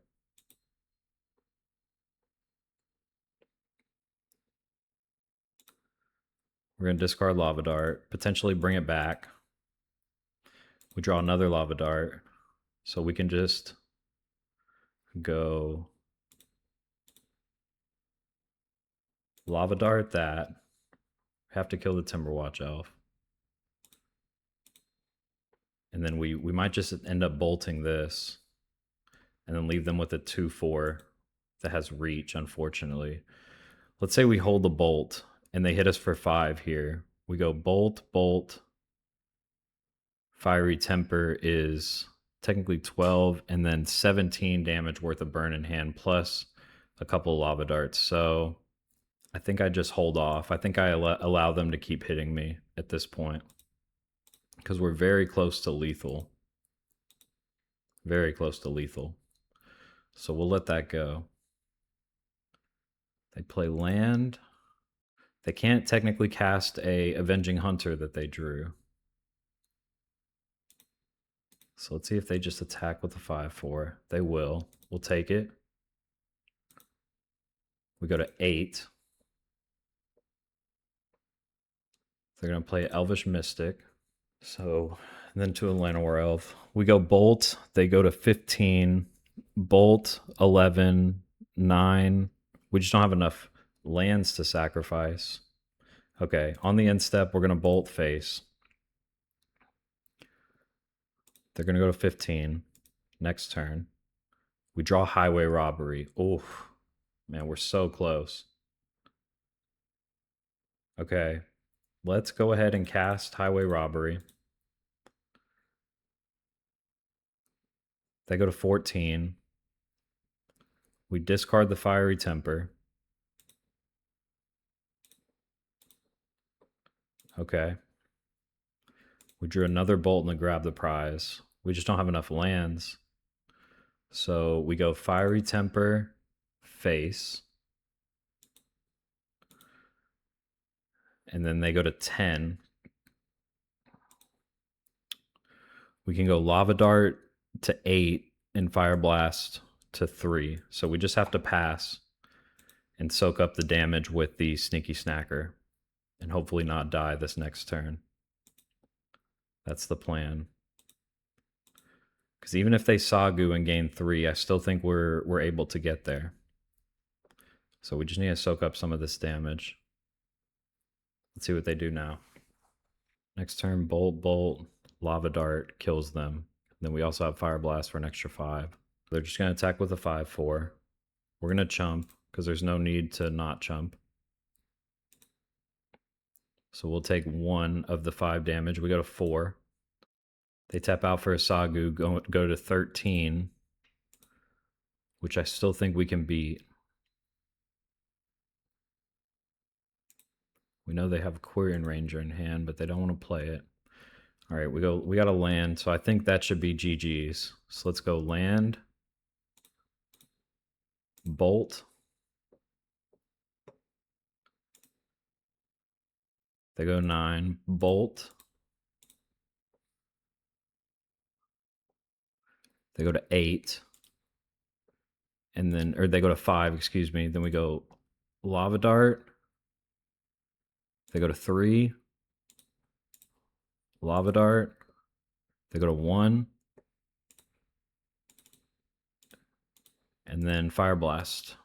We're going to discard Lava Dart, potentially bring it back. We draw another Lava Dart. So we can just go Lava Dart that. Have to kill the Timberwatch Elf. And then we might just end up bolting this. And then leave them with a 2/4 that has reach, unfortunately. Let's say we hold the bolt and they hit us for 5 here. We go bolt, bolt. Fiery Temper is technically 12, and then 17 damage worth of burn in hand, plus a couple of lava darts. So I think I just hold off. I think I allow them to keep hitting me at this point, because we're very close to lethal. Very close to lethal. So we'll let that go. They play land. They can't technically cast a Avenging Hunter that they drew. So let's see if they just attack with a 5/4. They will. We'll take it. We go to 8. They're going to play Elvish Mystic. So then to a Llanowar Elf. We go Bolt. They go to 15. Bolt, 11, 9. We just don't have enough lands to sacrifice. Okay, on the end step, we're going to Bolt face. They're going to go to 15. Next turn. We draw Highway Robbery. Oh, man, we're so close. Okay, let's go ahead and cast Highway Robbery. They go to 14. We discard the Fiery Temper. Okay. We drew another bolt and grab the prize. We just don't have enough lands. So we go Fiery Temper, face. And then they go to 10. We can go Lava Dart to 8 and Fireblast to 3. So we just have to pass and soak up the damage with the Sneaky Snacker and hopefully not die this next turn. That's the plan. Because even if they Sagu and gain 3, I still think we're able to get there. So we just need to soak up some of this damage. Let's see what they do now. Next turn, Bolt, Bolt, Lava Dart kills them. Then we also have Fireblast for an extra 5. They're just going to attack with a 5/4. We're going to chump because there's no need to not chump. So we'll take 1 of the 5 damage. We go to 4. They tap out for a Sagu, go to 13, which I still think we can beat. We know they have a Quirion Ranger in hand, but they don't want to play it. All right, we got to land, so I think that should be GG's. So let's go land, Bolt. They go 9, Bolt. They go to 8. And then, or they go to 5, excuse me. Then we go Lava Dart. They go to 3. Lava Dart. They go to 1. And then Fireblast.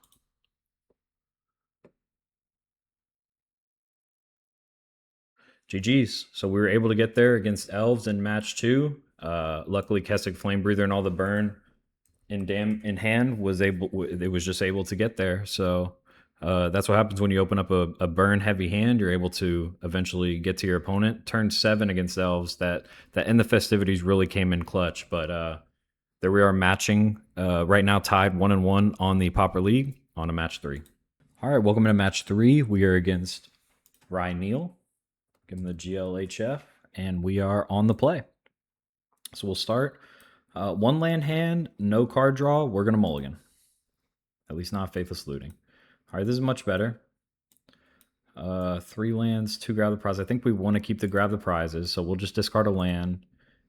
GG's. So we were able to get there against Elves in match 2. Luckily, Kessig Flamebreather and all the burn in hand was able. It was just able to get there. So that's what happens when you open up a burn heavy hand. You're able to eventually get to your opponent. Turn 7 against elves. That End the Festivities really came in clutch. But there we are matching right now, tied 1-1 on the Pauper League on a match 3. All right, welcome to match 3. We are against Ryan Neal. Give him the GLHF, and we are on the play. So we'll start. 1 land hand, no card draw. We're going to mulligan. At least not Faithless Looting. All right, this is much better. 3 lands, 2 grab the prize. I think we want to keep the grab the prizes, so we'll just discard a land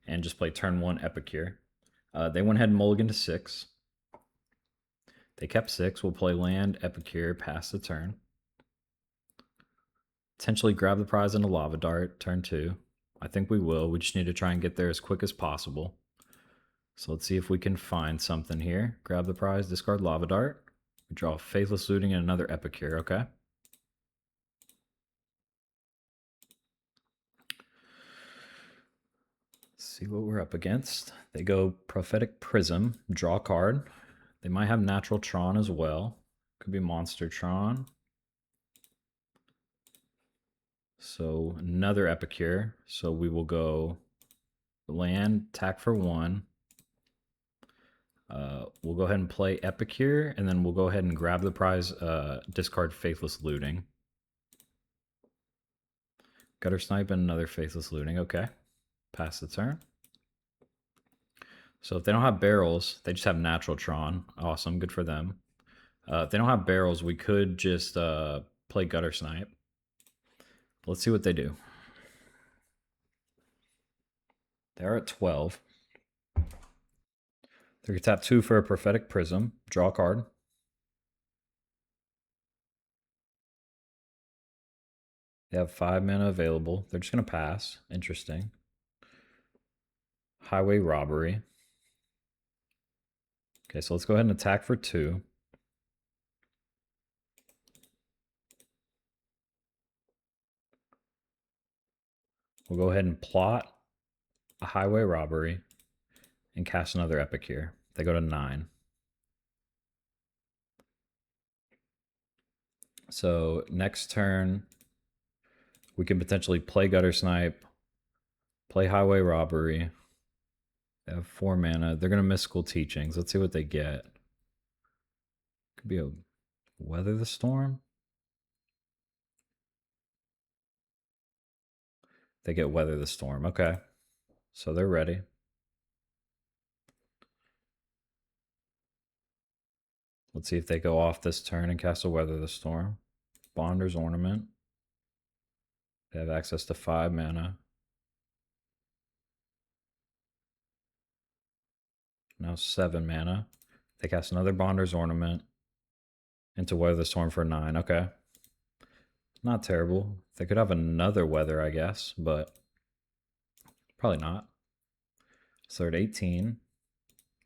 and just play turn 1 Epicure. They went ahead and mulligan to 6. They kept 6. We'll play land, Epicure, pass the turn. Potentially grab the prize into Lava Dart, turn 2. I think we will. We just need to try and get there as quick as possible. So let's see if we can find something here. Grab the prize, discard Lava Dart. We draw Faithless Looting and another Epicure, okay? Let's see what we're up against. They go Prophetic Prism, draw a card. They might have Natural Tron as well. Could be Monster Tron. So another Epicure. So we will go land, attack for 1. We'll go ahead and play Epicure, and then we'll go ahead and grab the prize, discard Faithless Looting. Guttersnipe and another Faithless Looting. Okay. Pass the turn. So if they don't have barrels, they just have Natural Tron. Awesome. Good for them. If they don't have barrels, we could just play Guttersnipe. Let's see what they do. They're at 12. They can tap 2 for a Prophetic Prism. Draw a card. They have 5 mana available. They're just going to pass. Interesting. Highway Robbery. Okay, so let's go ahead and attack for 2. We'll go ahead and plot a Highway Robbery and cast another Epicure. They go to 9. So next turn, we can potentially play Guttersnipe, play Highway Robbery. They have 4 mana. They're going to Mystical Teachings. Let's see what they get. Could be a Weather the Storm. They get Weather the Storm. Okay. So they're ready. Let's see if they go off this turn and cast a Weather the Storm. Bonder's Ornament. They have access to 5 mana. Now 7 mana. They cast another Bonder's Ornament into Weather the Storm for 9. Okay. Not terrible. They could have another Weather, I guess, but probably not. So they're at 18.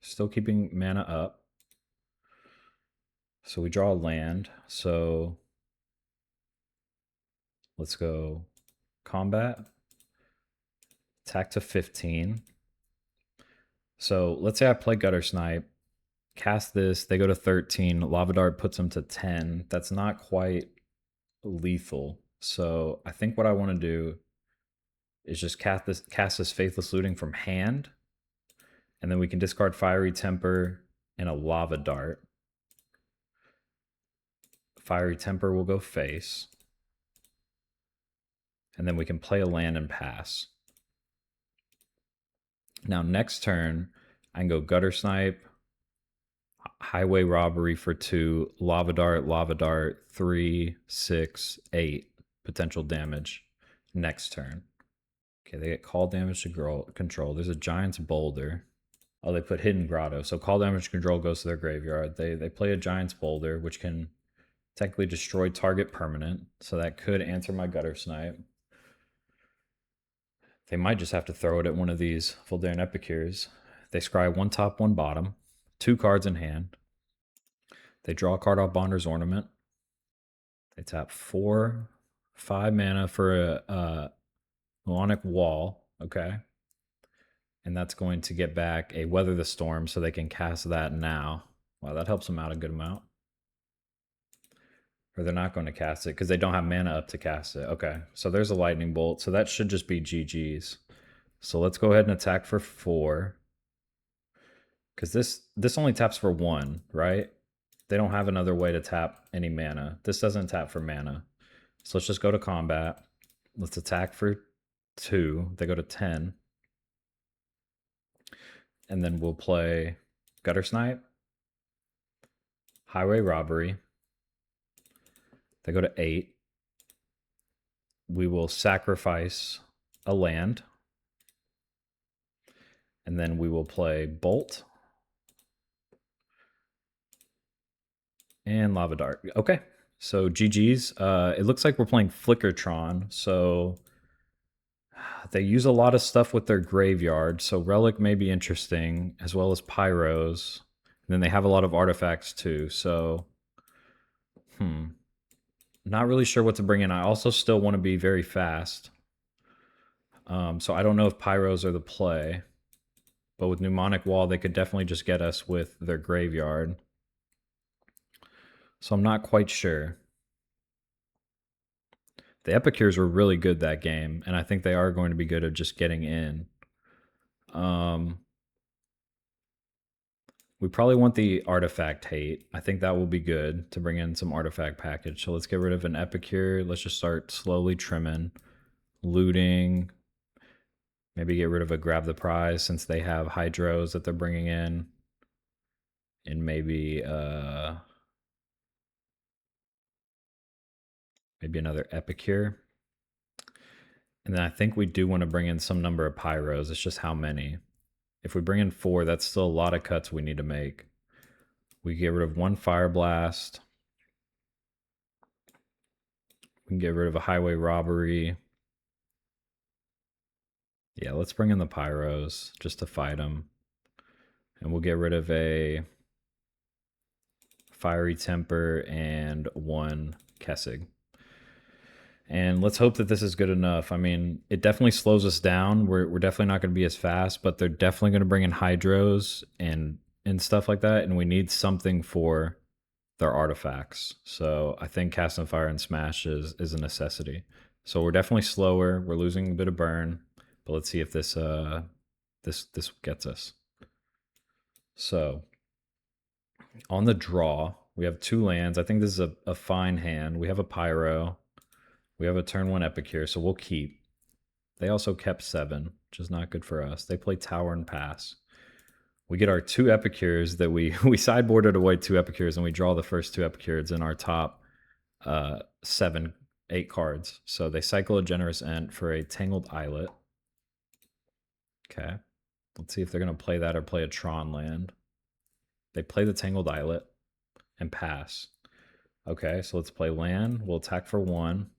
Still keeping mana up. So we draw a land. So let's go combat. Attack to 15. So let's say I play Guttersnipe. Cast this. They go to 13. Lava Dart puts them to 10. That's not quite lethal. So I think what I want to do is just cast this Faithless Looting from hand. And then we can discard Fiery Temper and a Lava Dart. Fiery Temper will go face. And then we can play a land and pass. Now next turn, I can go Guttersnipe, Highway Robbery for 2, Lava Dart, 3, 6, 8 potential damage next turn. Okay, they get call damage to control. There's a Giant's Boulder. Oh, they put Hidden Grotto. So call damage control goes to their graveyard. They play a Giant's Boulder, which can technically destroy target permanent. So that could answer my Guttersnipe. They might just have to throw it at one of these Voldaren Epicures. They scry 1 top, 1 bottom, 2 cards in hand. They draw a card off Bonder's Ornament. They tap 4, 5 mana for a Melodic Wall. Okay. And that's going to get back a Weather the Storm so they can cast that now. Wow, that helps them out a good amount. Or they're not going to cast it because they don't have mana up to cast it. Okay, so there's a Lightning Bolt. So that should just be GG's. So let's go ahead and attack for 4. Because this only taps for 1, right? They don't have another way to tap any mana. This doesn't tap for mana. So let's just go to combat. Let's attack for 2. They go to 10. And then we'll play Guttersnipe, Highway Robbery. They go to 8. We will sacrifice a land. And then we will play Bolt. And Lava Dart. Okay. So GG's. It looks like we're playing Flickertron. So they use a lot of stuff with their graveyard. So Relic may be interesting, as well as Pyros. And then they have a lot of artifacts too. So, not really sure what to bring in. I also still want to be very fast. So I don't know if Pyros are the play. But with Mnemonic Wall, they could definitely just get us with their graveyard. So I'm not quite sure. The Epicures were really good that game, and I think they are going to be good at just getting in. We probably want the Artifact Hate. I think that will be good to bring in some Artifact package. So let's get rid of an Epicure. Let's just start slowly trimming. Looting. Maybe get rid of a Grab the Prize since they have Hydros that they're bringing in. And maybe another Epicure. And then I think we do want to bring in some number of Pyros. It's just how many. If we bring in 4, that's still a lot of cuts we need to make. We get rid of 1 Fireblast. We can get rid of a Highway Robbery. Yeah, let's bring in the Pyros just to fight them. And we'll get rid of a Fiery Temper and 1 Kessig. And let's hope that this is good enough. I mean, it definitely slows us down. We're definitely not going to be as fast, but they're definitely going to bring in Hydros and stuff like that. And we need something for their artifacts. So I think Cast and Fire and Smash is a necessity. So we're definitely slower. We're losing a bit of burn, but let's see if this this gets us. So on the draw, we have 2 lands. I think this is a fine hand. We have a Pyro. We have a turn 1 Epicure, so we'll keep. They also kept 7, which is not good for us. They play Tower and pass. We get our 2 Epicures that we sideboarded away 2 Epicures, and we draw the first 2 Epicures in our top 7, 8 cards. So they cycle a Generous Ent for a Tangled Islet. Okay. Let's see if they're going to play that or play a Tron land. They play the Tangled Islet and pass. Okay, so let's play land. We'll attack for 1.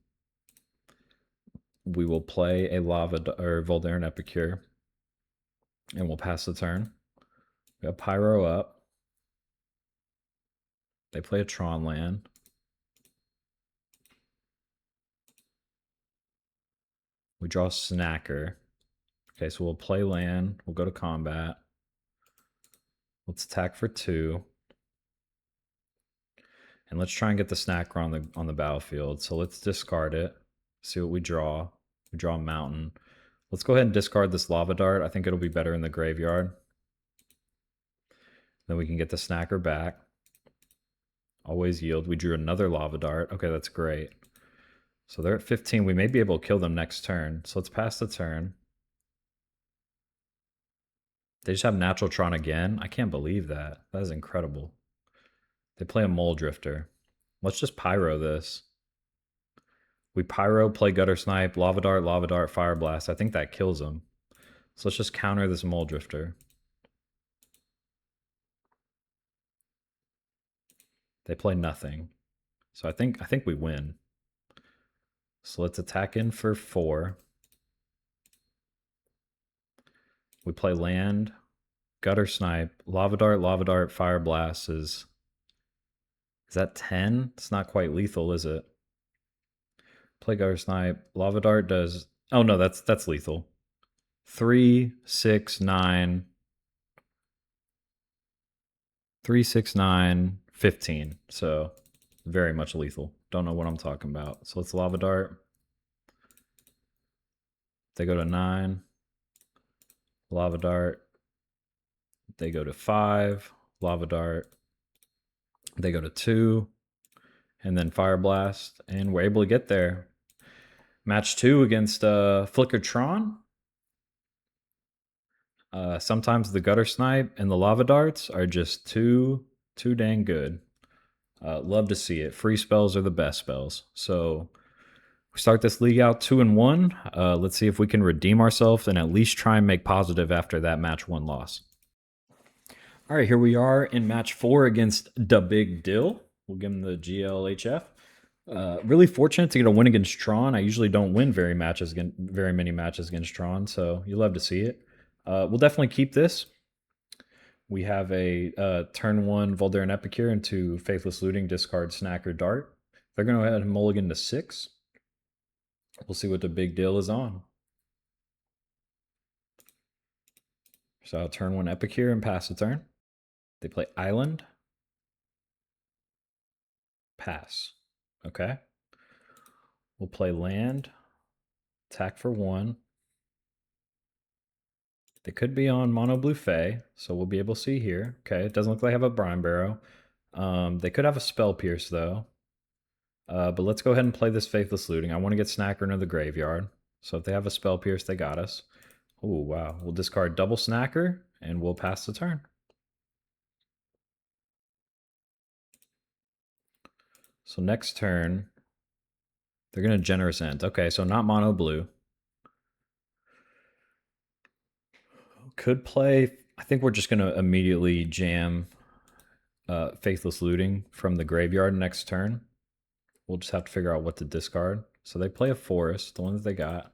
We will play a Voldaren Epicure, and we'll pass the turn. We have Pyro up. They play a Tron land. We draw Snacker. Okay, so we'll play land. We'll go to combat. Let's attack for 2. And let's try and get the Snacker on the battlefield. So let's discard it. See what we draw. We draw a mountain. Let's go ahead and discard this Lava Dart. I think it'll be better in the graveyard. Then we can get the Snacker back. Always yield. We drew another Lava Dart. Okay, that's great. So they're at 15. We may be able to kill them next turn. So let's pass the turn. They just have Natural Tron again. I can't believe that. That is incredible. They play a Mole Drifter. Let's just Pyro this. We Pyro, play Guttersnipe, Lava Dart, Fireblast. I think that kills them. So let's just counter this Mole Drifter. They play nothing. So I think we win. So let's attack in for 4. We play land, Guttersnipe, Lava Dart, Fireblast is that 10? It's not quite lethal, is it? Play Guttersnipe. Lava Dart does... Oh no, that's lethal. 3, 6, 9, 3, 6, 9, 15. So very much lethal. Don't know what I'm talking about. So let's Lava Dart. They go to 9. Lava Dart. They go to 5. Lava Dart. They go to 2. And then Fireblast. And we're able to get there. Match 2 against Flickertron. Sometimes the Guttersnipe and the Lava Darts are just too dang good. Love to see it. Free spells are the best spells. So we start this league out 2-1. Let's see if we can redeem ourselves and at least try and make positive after that match 1 loss. All right, here we are in match 4 against Da Big Dill. We'll give him the GLHF. Really fortunate to get a win against Tron. I usually don't win very many matches against Tron, so you love to see it. We'll definitely keep this. We have a turn 1 Voldaren Epicure into Faithless Looting, discard Snacker Dart. They're going to go ahead and mulligan to 6. We'll see what the big deal is on. So I'll turn 1 Epicure and pass the turn. They play Island. Pass. Okay. We'll play Land. Attack for 1. They could be on Mono Blue Fae, so we'll be able to see here. Okay, it doesn't look like they have a Brine Barrow. They could have a Spell Pierce, though. But let's go ahead and play this Faithless Looting. I want to get Snacker into the graveyard. So if they have a Spell Pierce, they got us. Oh, wow. We'll discard double Snacker, and we'll pass the turn. So next turn, they're going to Generous End. Okay, so not Mono Blue. Could play... I think we're just going to immediately jam Faithless Looting from the graveyard next turn. We'll just have to figure out what to discard. So they play a Forest, the one that they got.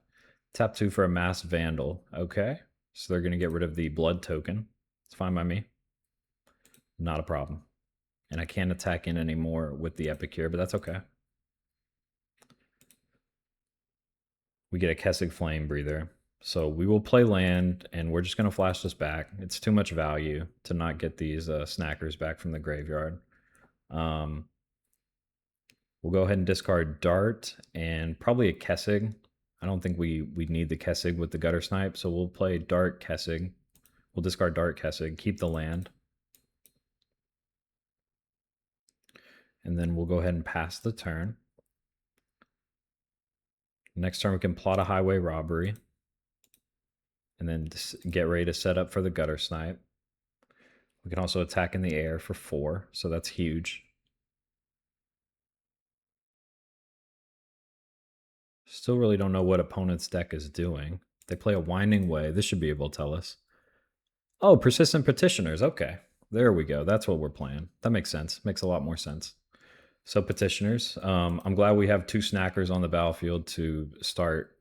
Tap 2 for a Mass Vandal. Okay. So they're going to get rid of the Blood token. It's fine by me. Not a problem. And I can't attack in anymore with the Epicure, but that's okay. We get a Kessig Flamebreather. So we will play land, and we're just going to flash this back. It's too much value to not get these snackers back from the graveyard. We'll go ahead and discard Dart and probably a Kessig. I don't think we need the Kessig with the Guttersnipe, so we'll play Dart Kessig. We'll discard Dart Kessig, keep the land. And then we'll go ahead and pass the turn. Next turn we can plot a Highway Robbery. And then get ready to set up for the Guttersnipe. We can also attack in the air for 4, so that's huge. Still really don't know what opponent's deck is doing. They play a Winding Way. This should be able to tell us. Oh, Persistent Petitioners. Okay, there we go. That's what we're playing. That makes sense. Makes a lot more sense. So Petitioners. I'm glad we have 2 snackers on the battlefield to start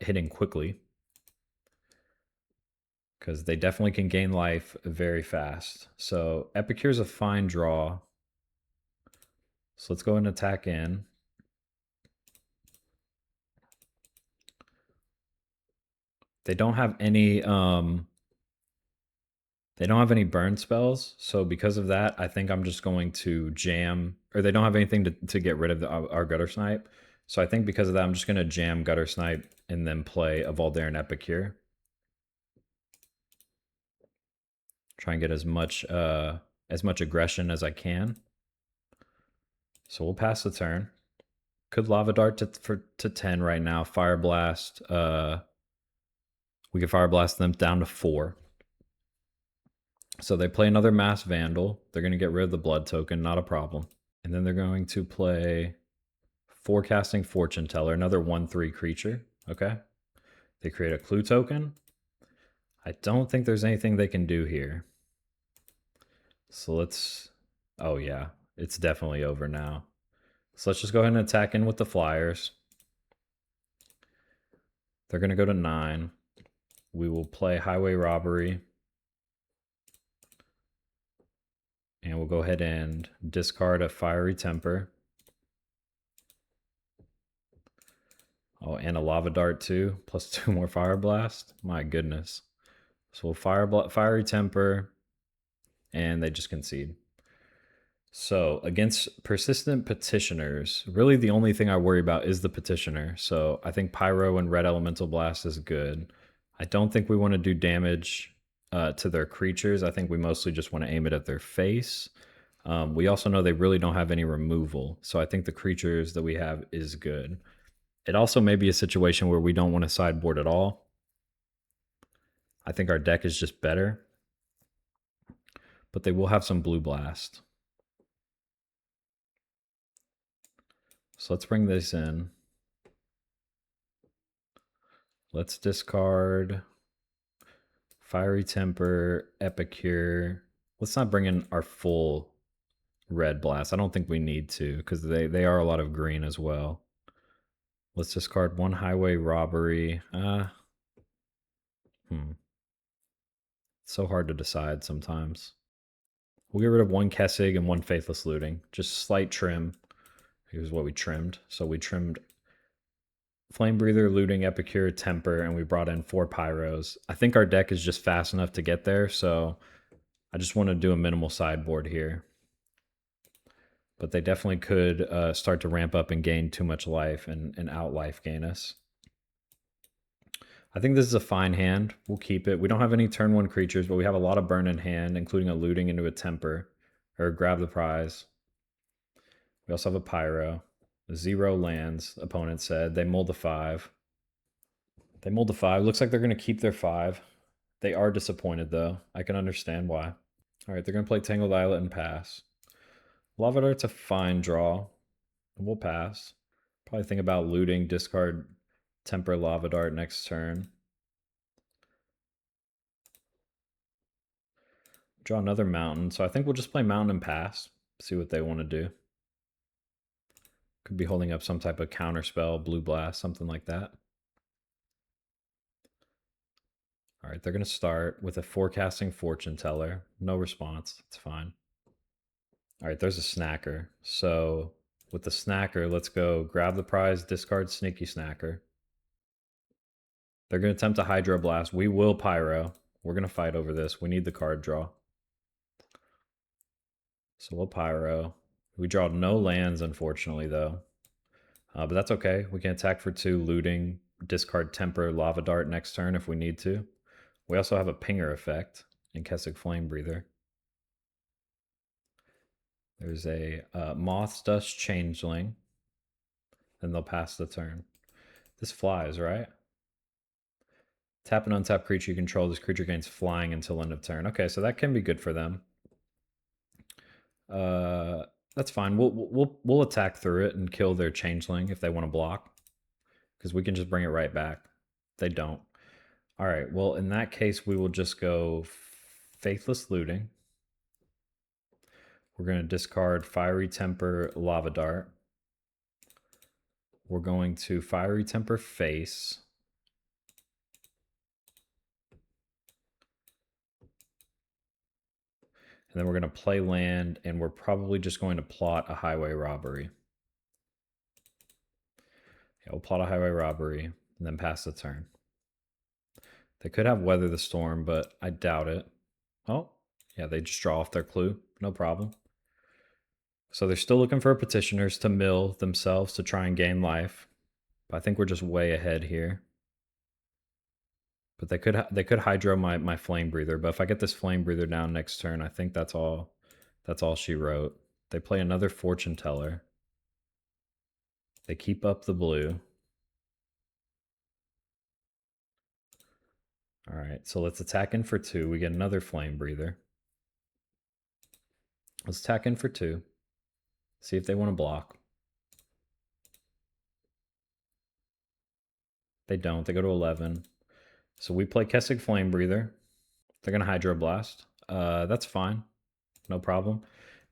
hitting quickly, because they definitely can gain life very fast. So Epicure's a fine draw. So let's go and attack in. They don't have any burn spells, so because of that, I think I'm just going to jam, or they don't have anything to get rid of our Guttersnipe. So I think because of that, I'm just going to jam Guttersnipe and then play a Voldaren Epicure. Try and get as much aggression as I can. So we'll pass the turn. Could Lava Dart to 10 right now. Fireblast. We could Fireblast them down to 4. So they play another Mass Vandal. They're going to get rid of the Blood token, not a problem. And then they're going to play Forecasting Fortune Teller, another 1/3 creature. Okay. They create a Clue token. I don't think there's anything they can do here. So let's... Oh yeah, it's definitely over now. So let's just go ahead and attack in with the Flyers. They're going to go to 9. We will play Highway Robbery. And we'll go ahead and discard a Fiery Temper. Oh, and a Lava Dart too, plus 2 more Fireblast. My goodness. So we'll Fiery Temper, and they just concede. So against Persistent Petitioners, really the only thing I worry about is the Petitioner. So I think Pyro and Red Elemental Blast is good. I don't think we want to do damage to their creatures. I think we mostly just want to aim it at their face. We also know they really don't have any removal. So I think the creatures that we have is good. It also may be a situation where we don't want to sideboard at all. I think our deck is just better. But they will have some Blue Blast. So let's bring this in. Let's discard Fiery Temper, Epicure. Let's not bring in our full red blast. I don't think we need to because they are a lot of green as well. Let's discard one Highway Robbery. So hard to decide sometimes. We'll get rid of one Kessig and one Faithless Looting. Just slight trim. Here's what we trimmed. So we trimmed Flamebreather, Looting, Epicure, Temper, and we brought in 4 Pyros. I think our deck is just fast enough to get there, so I just want to do a minimal sideboard here. But they definitely could start to ramp up and gain too much life and out-life gain us. I think this is a fine hand. We'll keep it. We don't have any turn 1 creatures, but we have a lot of burn in hand, including a Looting into a Temper, or Grab the Prize. We also have a Pyro. 0 lands, opponent said. They mulled the 5. They mulled the 5. Looks like they're going to keep their 5. They are disappointed, though. I can understand why. All right, they're going to play Tangled Islet and pass. Lava Dart's a fine draw. We'll pass. Probably think about looting, discard Temper Lava Dart next turn. Draw another mountain. So I think we'll just play mountain and pass. See what they want to do. Could be holding up some type of counter spell, blue blast, something like that. All right, they're going to start with a Forecasting Fortune Teller. No response. It's fine. All right, there's a Snacker. So with the Snacker, let's go grab the prize, discard Sneaky Snacker. They're going to attempt a Hydro Blast. We will Pyro. We're going to fight over this. We need the card draw. So we'll Pyro. We draw no lands, unfortunately, though. But that's okay. We can attack for 2, looting, discard Temper, Lava Dart next turn if we need to. We also have a Pinger effect in Kessig Flamebreather. There's a Moth's Dust Changeling. Then they'll pass the turn. This flies, right? Tap an untapped creature you control. This creature gains flying until end of turn. Okay, so that can be good for them. That's fine. We'll attack through it and kill their changeling if they want to block, because we can just bring it right back. They don't. All right. Well, in that case, we will just go Faithless Looting. We're going to discard Fiery Temper, Lava Dart. We're going to Fiery Temper Face. And then we're going to play land, and we're probably just going to plot a Highway Robbery. Yeah, we'll plot a Highway Robbery, and then pass the turn. They could have Weather the Storm, but I doubt it. Oh, yeah, they just draw off their clue. No problem. So they're still looking for petitioners to mill themselves to try and gain life. But I think we're just way ahead here. But they could hydro my Flame Breather. But if I get this Flame Breather down next turn, I think that's all she wrote. They play another Fortune Teller. They keep up the blue. All right, so let's attack in for 2. We get another Flame Breather. Let's attack in for 2. See if they want to block. They don't. They go to 11. So we play Kessig Flamebreather. They're going to Hydro Blast. That's fine. No problem.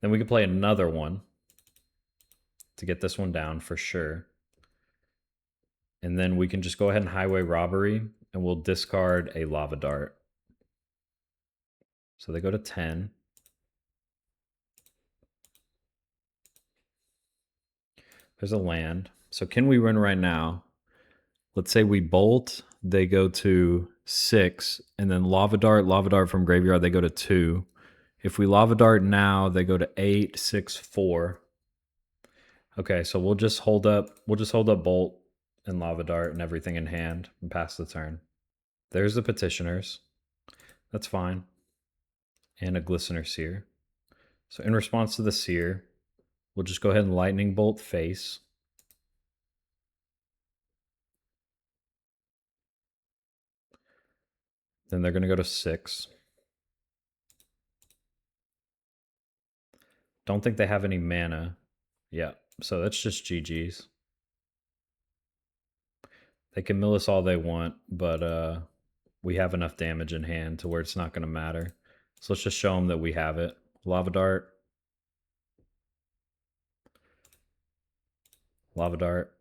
Then we can play another one to get this one down for sure. And then we can just go ahead and Highway Robbery, and we'll discard a Lava Dart. So they go to 10. There's a land. So can we win right now? let's say we bolt, they go to 6, and then Lava Dart from graveyard, they go to 2. If we Lava Dart now, they go to 8, 6, 4. Okay, so we'll just hold up Bolt and Lava Dart and everything in hand and pass the turn. There's the Petitioners. That's fine. And a Glistener Seer. So in response to the Seer, we'll just go ahead and Lightning Bolt face. Then they're going to go to 6. Don't think they have any mana. Yeah, so that's just GG's. They can mill us all they want, but we have enough damage in hand to where it's not going to matter. So let's just show them that we have it. Lava Dart. Lava Dart.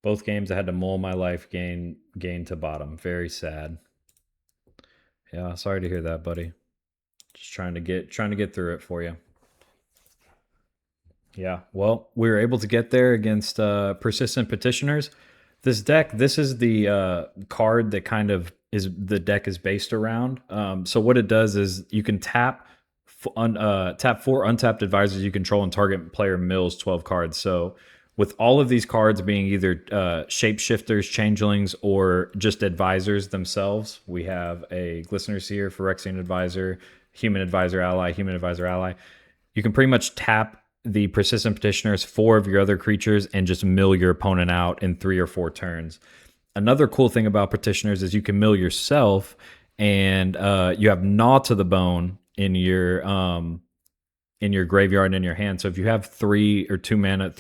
Both games I had to mull my life gain to bottom. Very sad. Yeah, sorry to hear that, buddy. Just trying to get through it for you. Yeah, well, we were able to get there against Persistent Petitioners. This deck, this is the card that kind of is the deck is based around. So what it does is you can tap 4 untapped advisors you control and target player mills 12 cards. So with all of these cards being either shapeshifters, changelings, or just advisors themselves, we have a Glistener Seer, Phyrexian Advisor, Human Advisor Ally. You can pretty much tap the Persistent Petitioners, 4 of your other creatures, and just mill your opponent out in 3 or 4 turns. Another cool thing about Petitioners is you can mill yourself, and you have Gnaw to the Bone in your graveyard and in your hand. So if you have 3 or 2 mana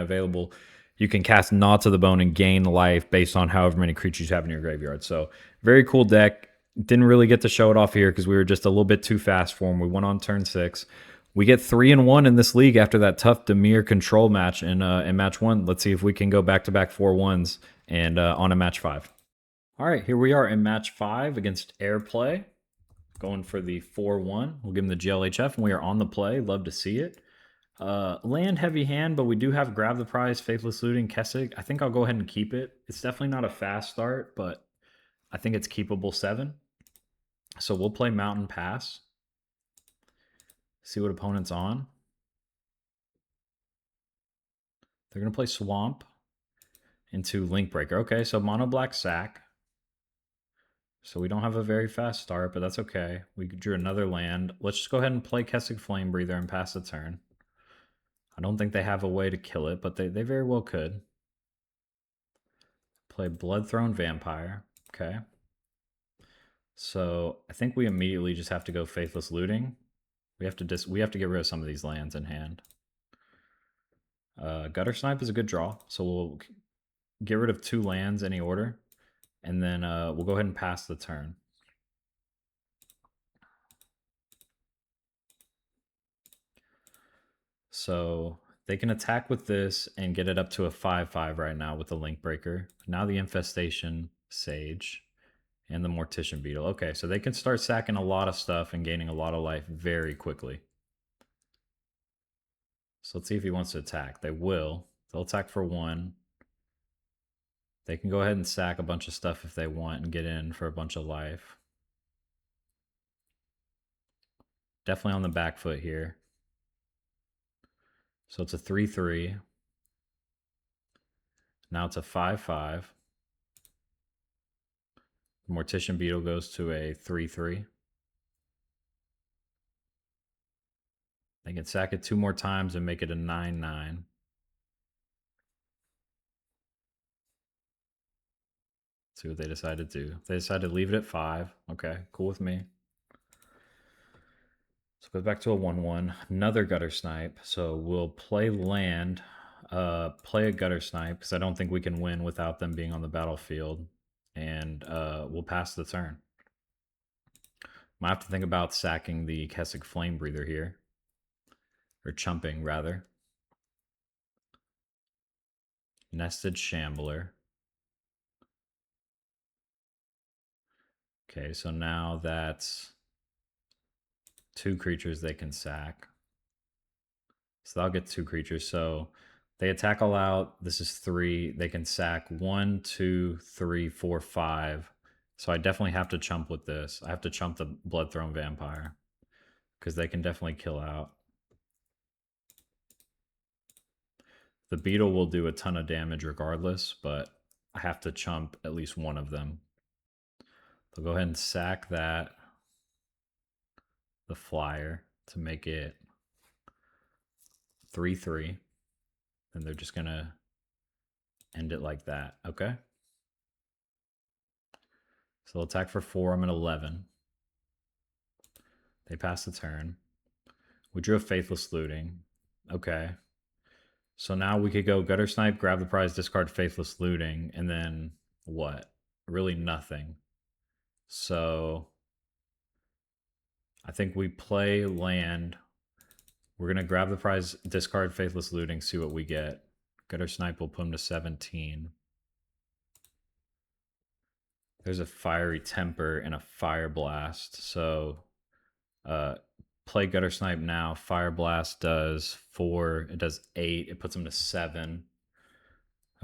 available, you can cast Gnaw to the Bone and gain life based on however many creatures you have in your graveyard. So very cool deck. Didn't really get to show it off here because we were just a little bit too fast for him. We went on turn 6. We get 3-1 in this league after that tough Dimir control match in match 1. Let's see if we can go back-to-back 4-1s and on a match 5. All right, here we are in match 5 against Airplay. Going for the 4-1. We'll give him the GLHF, and we are on the play. Love to see it. Land heavy hand, but we do have Grab the Prize, Faithless Looting, Kessig. I think I'll go ahead and keep it. It's definitely not a fast start, but I think it's keepable 7. So we'll play Mountain Pass. See what opponent's on. They're going to play Swamp into Link Breaker. Okay, so Mono Black Sack. So we don't have a very fast start, but that's okay. We drew another land. Let's just go ahead and play Kessig Flamebreather and pass the turn. I don't think they have a way to kill it, but they very well could. Play Bloodthrone Vampire. Okay. So I think we immediately just have to go Faithless Looting. We have to get rid of some of these lands in hand. Guttersnipe is a good draw, so we'll get rid of 2 lands any order, and then we'll go ahead and pass the turn. So they can attack with this and get it up to a 5/5 right now with the Link Breaker. Now the Infestation, Sage, and the Mortician Beetle. Okay, so they can start sacking a lot of stuff and gaining a lot of life very quickly. So let's see if he wants to attack. They will. They'll attack for 1. They can go ahead and sack a bunch of stuff if they want and get in for a bunch of life. Definitely on the back foot here. So it's a 3/3. Now it's a 5/5. Mortician Beetle goes to a 3/3. They can sack it 2 more times and make it a 9/9. See what they decide to do. They decide to leave it at 5. Okay, cool with me. So it goes back to a 1/1. Another Guttersnipe. So we'll play land, play a Guttersnipe, because I don't think we can win without them being on the battlefield. And we'll pass the turn. Might have to think about sacking the Kessig Flamebreather here. Or chumping, rather. Nested Shambler. Okay, so now that's 2 creatures they can sack. So I'll get 2 creatures. So They attack all out. This is 3. They can sack 1, 2, 3, 4, 5. So I definitely have to chump with this. I have to chump the Bloodthrone Vampire because they can definitely kill out. The Beetle will do a ton of damage regardless, but I have to chump at least one of them. So go ahead and sack that, the Flyer, to make it 3/3. And they're just gonna end it like that, okay? So they'll attack for 4, I'm at 11. They pass the turn. We drew a Faithless Looting. Okay. So now we could go Guttersnipe, grab the prize, discard Faithless Looting, and then what? Really nothing. So I think we play land. We're going to grab the prize, discard Faithless Looting, see what we get. Guttersnipe will put him to 17. There's a Fiery Temper and a Fireblast. So play Guttersnipe now. Fireblast does 4. It does 8. It puts him to 7.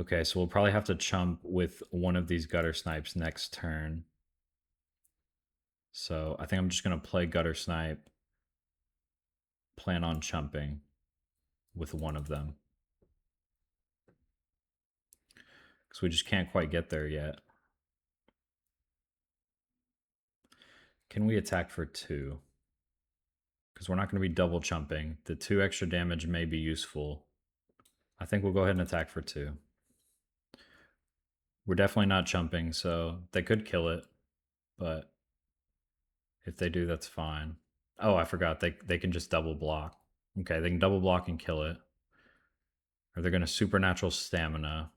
Okay, so we'll probably have to chump with one of these Guttersnipes next turn. So I think I'm just going to play Guttersnipe. Plan on chumping with one of them. Because we just can't quite get there yet. Can we attack for 2? Because we're not going to be double chumping. The 2 extra damage may be useful. I think we'll go ahead and attack for 2. We're definitely not chumping, so they could kill it. But if they do, that's fine. Oh, I forgot. They can just double block. Okay, they can double block and kill it. Or they're going to Supernatural Stamina.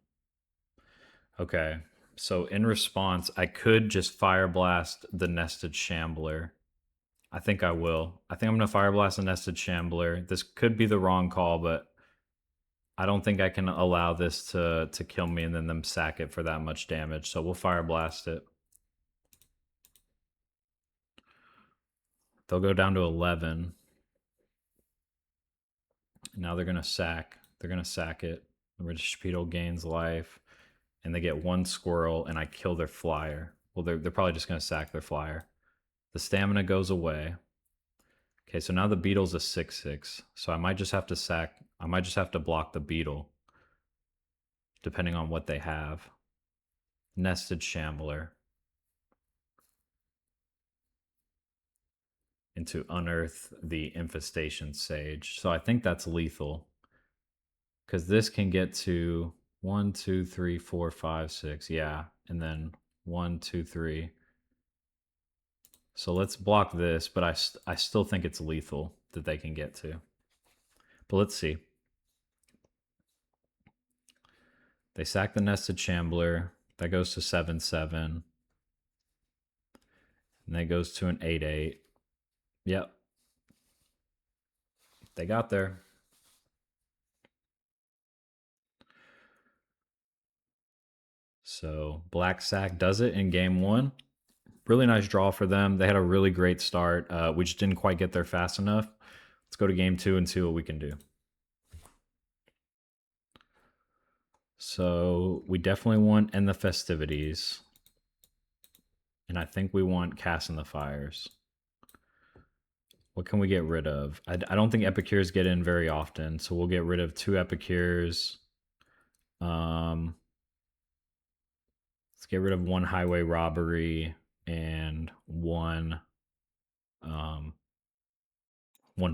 Okay, so in response, I could just Fireblast the Nested Shambler. I think I will. I think I'm going to Fireblast the Nested Shambler. This could be the wrong call, but I don't think I can allow this to kill me and then them sack it for that much damage. So we'll Fireblast it. They'll go down to 11. Now they're going to sack. They're going to sack it. The Regispedo gains life. And they get 1 squirrel, and I kill their Flyer. Well, they're probably just going to sack their Flyer. The stamina goes away. Okay, so now the Beetle's a 6/6. So I might just have to sack. I might just have to block the Beetle, depending on what they have. Nested Shambler. And to unearth the Infestation Sage. So I think that's lethal. Because this can get to 1, 2, 3, 4, 5, 6. Yeah. And then 1, 2, 3. So let's block this, but I still think it's lethal that they can get to. But let's see. They sack the Nested Shambler. That goes to 7/7. And that goes to an 8/8. Yep. They got there. So Black Sack does it in game 1. Really nice draw for them. They had a really great start. We just didn't quite get there fast enough. Let's go to game 2 and see what we can do. So we definitely want End the Festivities. And I think we want Cast in the Fires. What can we get rid of? I don't think Epicures get in very often, so we'll get rid of 2 Epicures. Let's get rid of 1 Highway Robbery and 1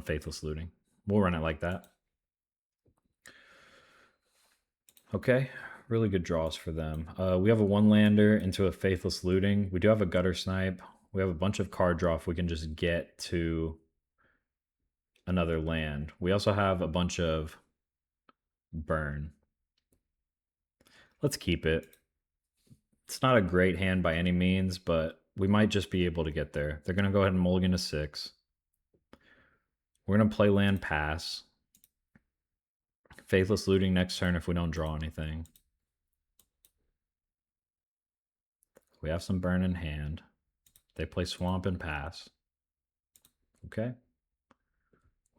Faithless Looting. We'll run it like that. Okay, really good draws for them. We have a 1-lander into a Faithless Looting. We do have a Guttersnipe. We have a bunch of card draw if we can just get to another land. We also have a bunch of burn. Let's keep it. It's not a great hand by any means, but we might just be able to get there. They're going to go ahead and mulligan to 6. We're going to play land pass. Faithless Looting next turn if we don't draw anything. We have some burn in hand. They play swamp and pass. Okay.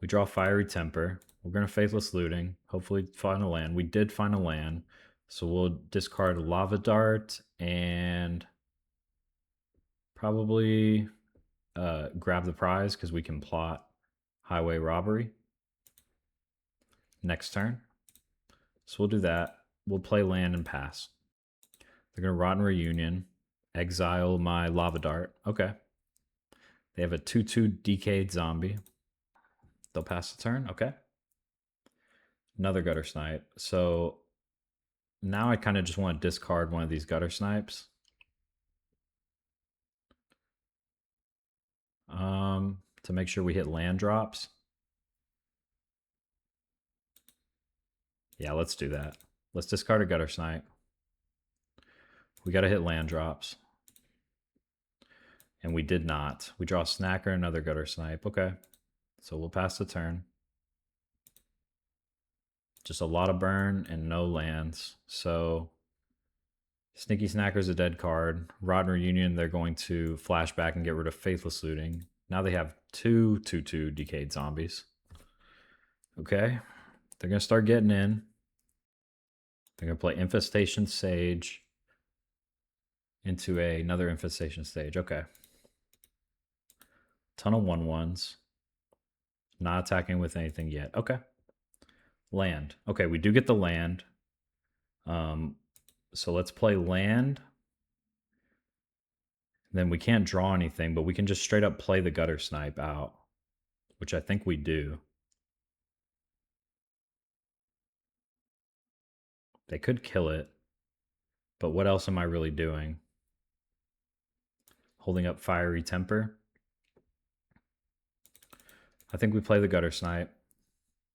We draw Fiery Temper. We're going to Faithless Looting. Hopefully find a land. We did find a land. So we'll discard Lava Dart and probably grab the prize because we can plot Highway Robbery next turn. So we'll do that. We'll play land and pass. They're going to Rotten Reunion, exile my Lava Dart. Okay. They have a 2/2 Decayed Zombie. They'll pass the turn. Okay. Another Guttersnipe. So now I kind of just want to discard one of these Guttersnipes. To make sure we hit land drops. Yeah, let's do that. Let's discard a Guttersnipe. We got to hit land drops. And we did not. We draw a Snacker, another Guttersnipe. Okay. So we'll pass the turn. Just a lot of burn and no lands. So Sneaky Snacker's a dead card. Rotten Reunion, they're going to flashback and get rid of Faithless Looting. Now they have two 2/2 Decayed Zombies. Okay. They're going to start getting in. They're going to play Infestation Sage into another Infestation Stage. Okay. Ton of 1/1s. Not attacking with anything yet. Okay. Land. Okay, we do get the land. So let's play land. Then we can't draw anything, but we can just straight up play the Guttersnipe out, which I think we do. They could kill it, but what else am I really doing? Holding up Fiery Temper. I think we play the Guttersnipe.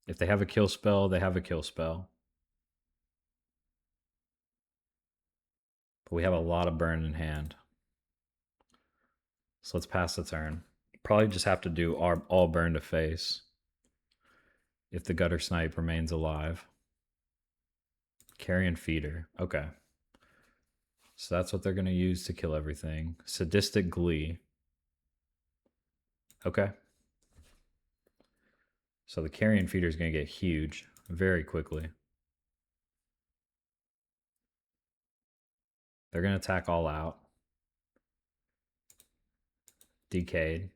If they have a kill spell, they have a kill spell. But we have a lot of burn in hand. So let's pass the turn. Probably just have to do all burn to face if the Guttersnipe remains alive. Carrion Feeder. Okay. So that's what they're going to use to kill everything. Sadistic Glee. Okay. So the Carrion Feeder is going to get huge very quickly. They're going to attack all out. Decayed.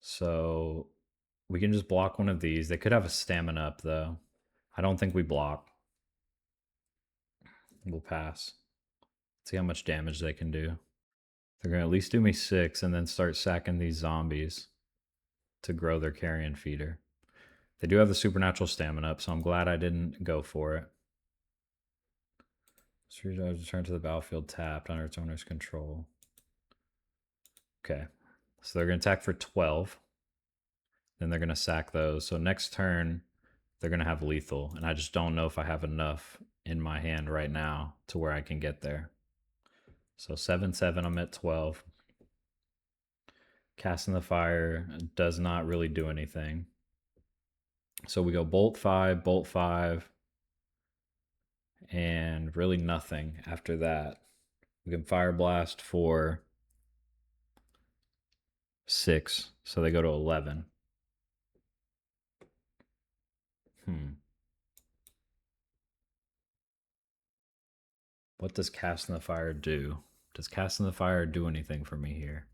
So we can just block one of these. They could have a stamina up though. I don't think we block. We'll pass. See how much damage they can do. They're going to at least do me 6 and then start sacking these zombies to grow their Carrion Feeder. They do have the supernatural stamina up, so I'm glad I didn't go for it. Resolve return to the battlefield tapped under its owner's control. Okay, so they're going to attack for 12. Then they're going to sack those. So next turn, they're going to have lethal, and I just don't know if I have enough in my hand right now to where I can get there. So 7/7, I'm at 12. Casting the Fire does not really do anything. So we go Bolt 5, and really nothing after that. We can Fireblast for 6, so they go to 11. What does Casting the Fire do? Does Casting the Fire do anything for me here?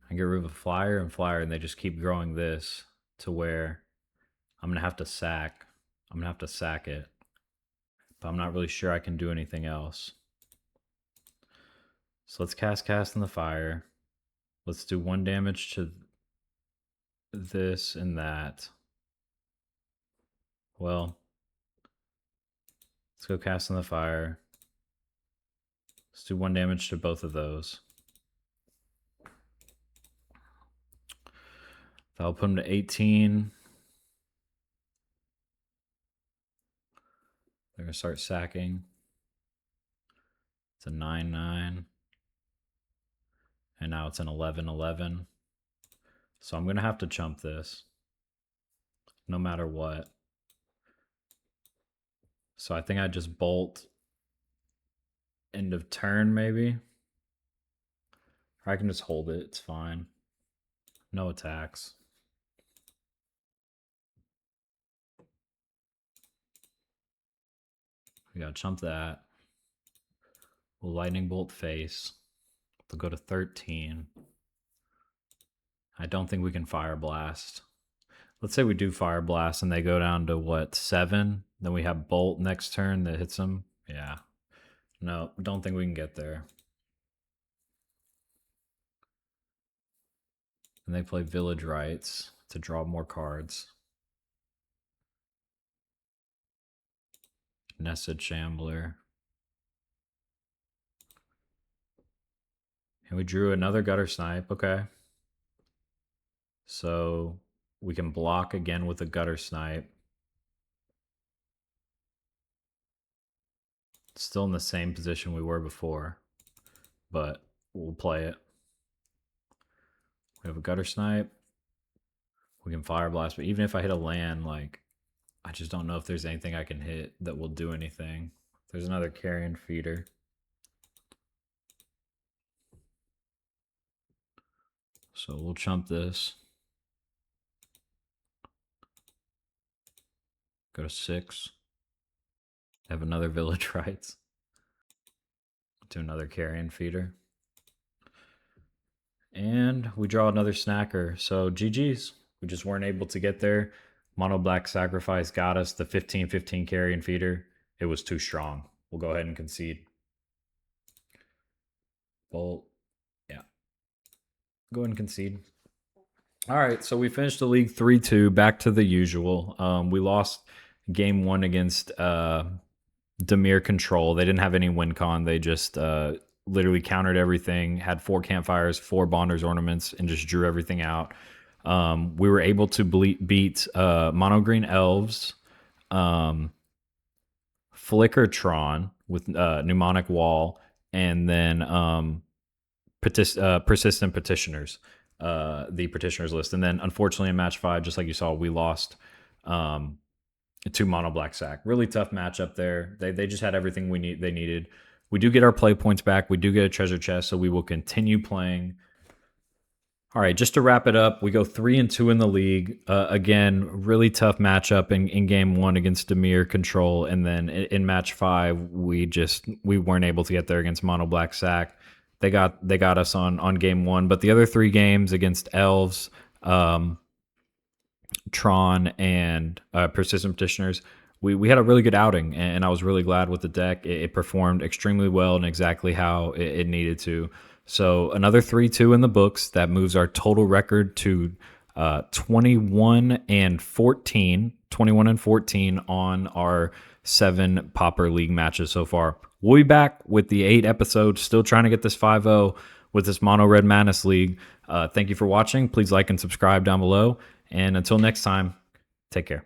I get rid of a flyer, and they just keep growing this to where I'm going to have to sack. I'm going to have to sack it. But I'm not really sure I can do anything else. So let's Casting the Fire. Let's do 1 damage to this and that. Well, let's go Casting the Fire. Let's do 1 damage to both of those. That'll put them to 18. They're going to start sacking. It's a 9/9. And now it's an 11/11. So I'm going to have to chump this no matter what. So I think I just bolt end of turn maybe. Or I can just hold it. It's fine. No attacks. We gotta chump that. We'll lightning bolt face. They'll go to 13. I don't think we can Fireblast. Let's say we do Fireblast and they go down to what, 7? Then we have Bolt next turn that hits them. Yeah. No, don't think we can get there. And they play Village Rites to draw more cards. Nested Shambler. And we drew another Guttersnipe. Okay. So we can block again with a Guttersnipe. Still in the same position we were before, but we'll play it. We have a Guttersnipe. We can Fireblast, but even if I hit a land, like, I just don't know if there's anything I can hit that will do anything. There's another Carrion Feeder. So we'll chump this. Go to 6. Have another Village Rites. Do another Carrion Feeder. And we draw another Snacker. So GG's. We just weren't able to get there. Mono Black Sacrifice got us the 15-15 Carrion Feeder. It was too strong. We'll go ahead and concede. Bolt. Yeah. Go ahead and concede. All right, so we finished the league 3-2, back to the usual. We lost game 1 against Dimir Control. They didn't have any win con. They just literally countered everything, had 4 campfires, 4 Bonders ornaments, and just drew everything out. We were able to beat Mono Green Elves, Flickertron with Mnemonic Wall, and then Persistent Petitioners, the Petitioners list. And then unfortunately in match 5, just like you saw, we lost to Mono Black Sack. Really tough matchup there. They just had everything they needed. We do get our play points back. We do get a treasure chest, so we will continue playing. All right, just to wrap it up, we go 3-2 in the league. Again, really tough matchup in game 1 against Dimir Control, and then in match 5, we weren't able to get there against Mono Black Sack. They got us on game 1, but the other 3 games against Elves, Tron, and Persistent Petitioners, we had a really good outing, and I was really glad with the deck. It performed extremely well and exactly how it needed to. So another 3-2 in the books. That moves our total record to 21-14 on our 7 Pauper League matches so far. We'll be back with the 8 episodes, still trying to get this 5-0 with this Mono Red Madness League. Thank you for watching. Please like and subscribe down below. And until next time, take care.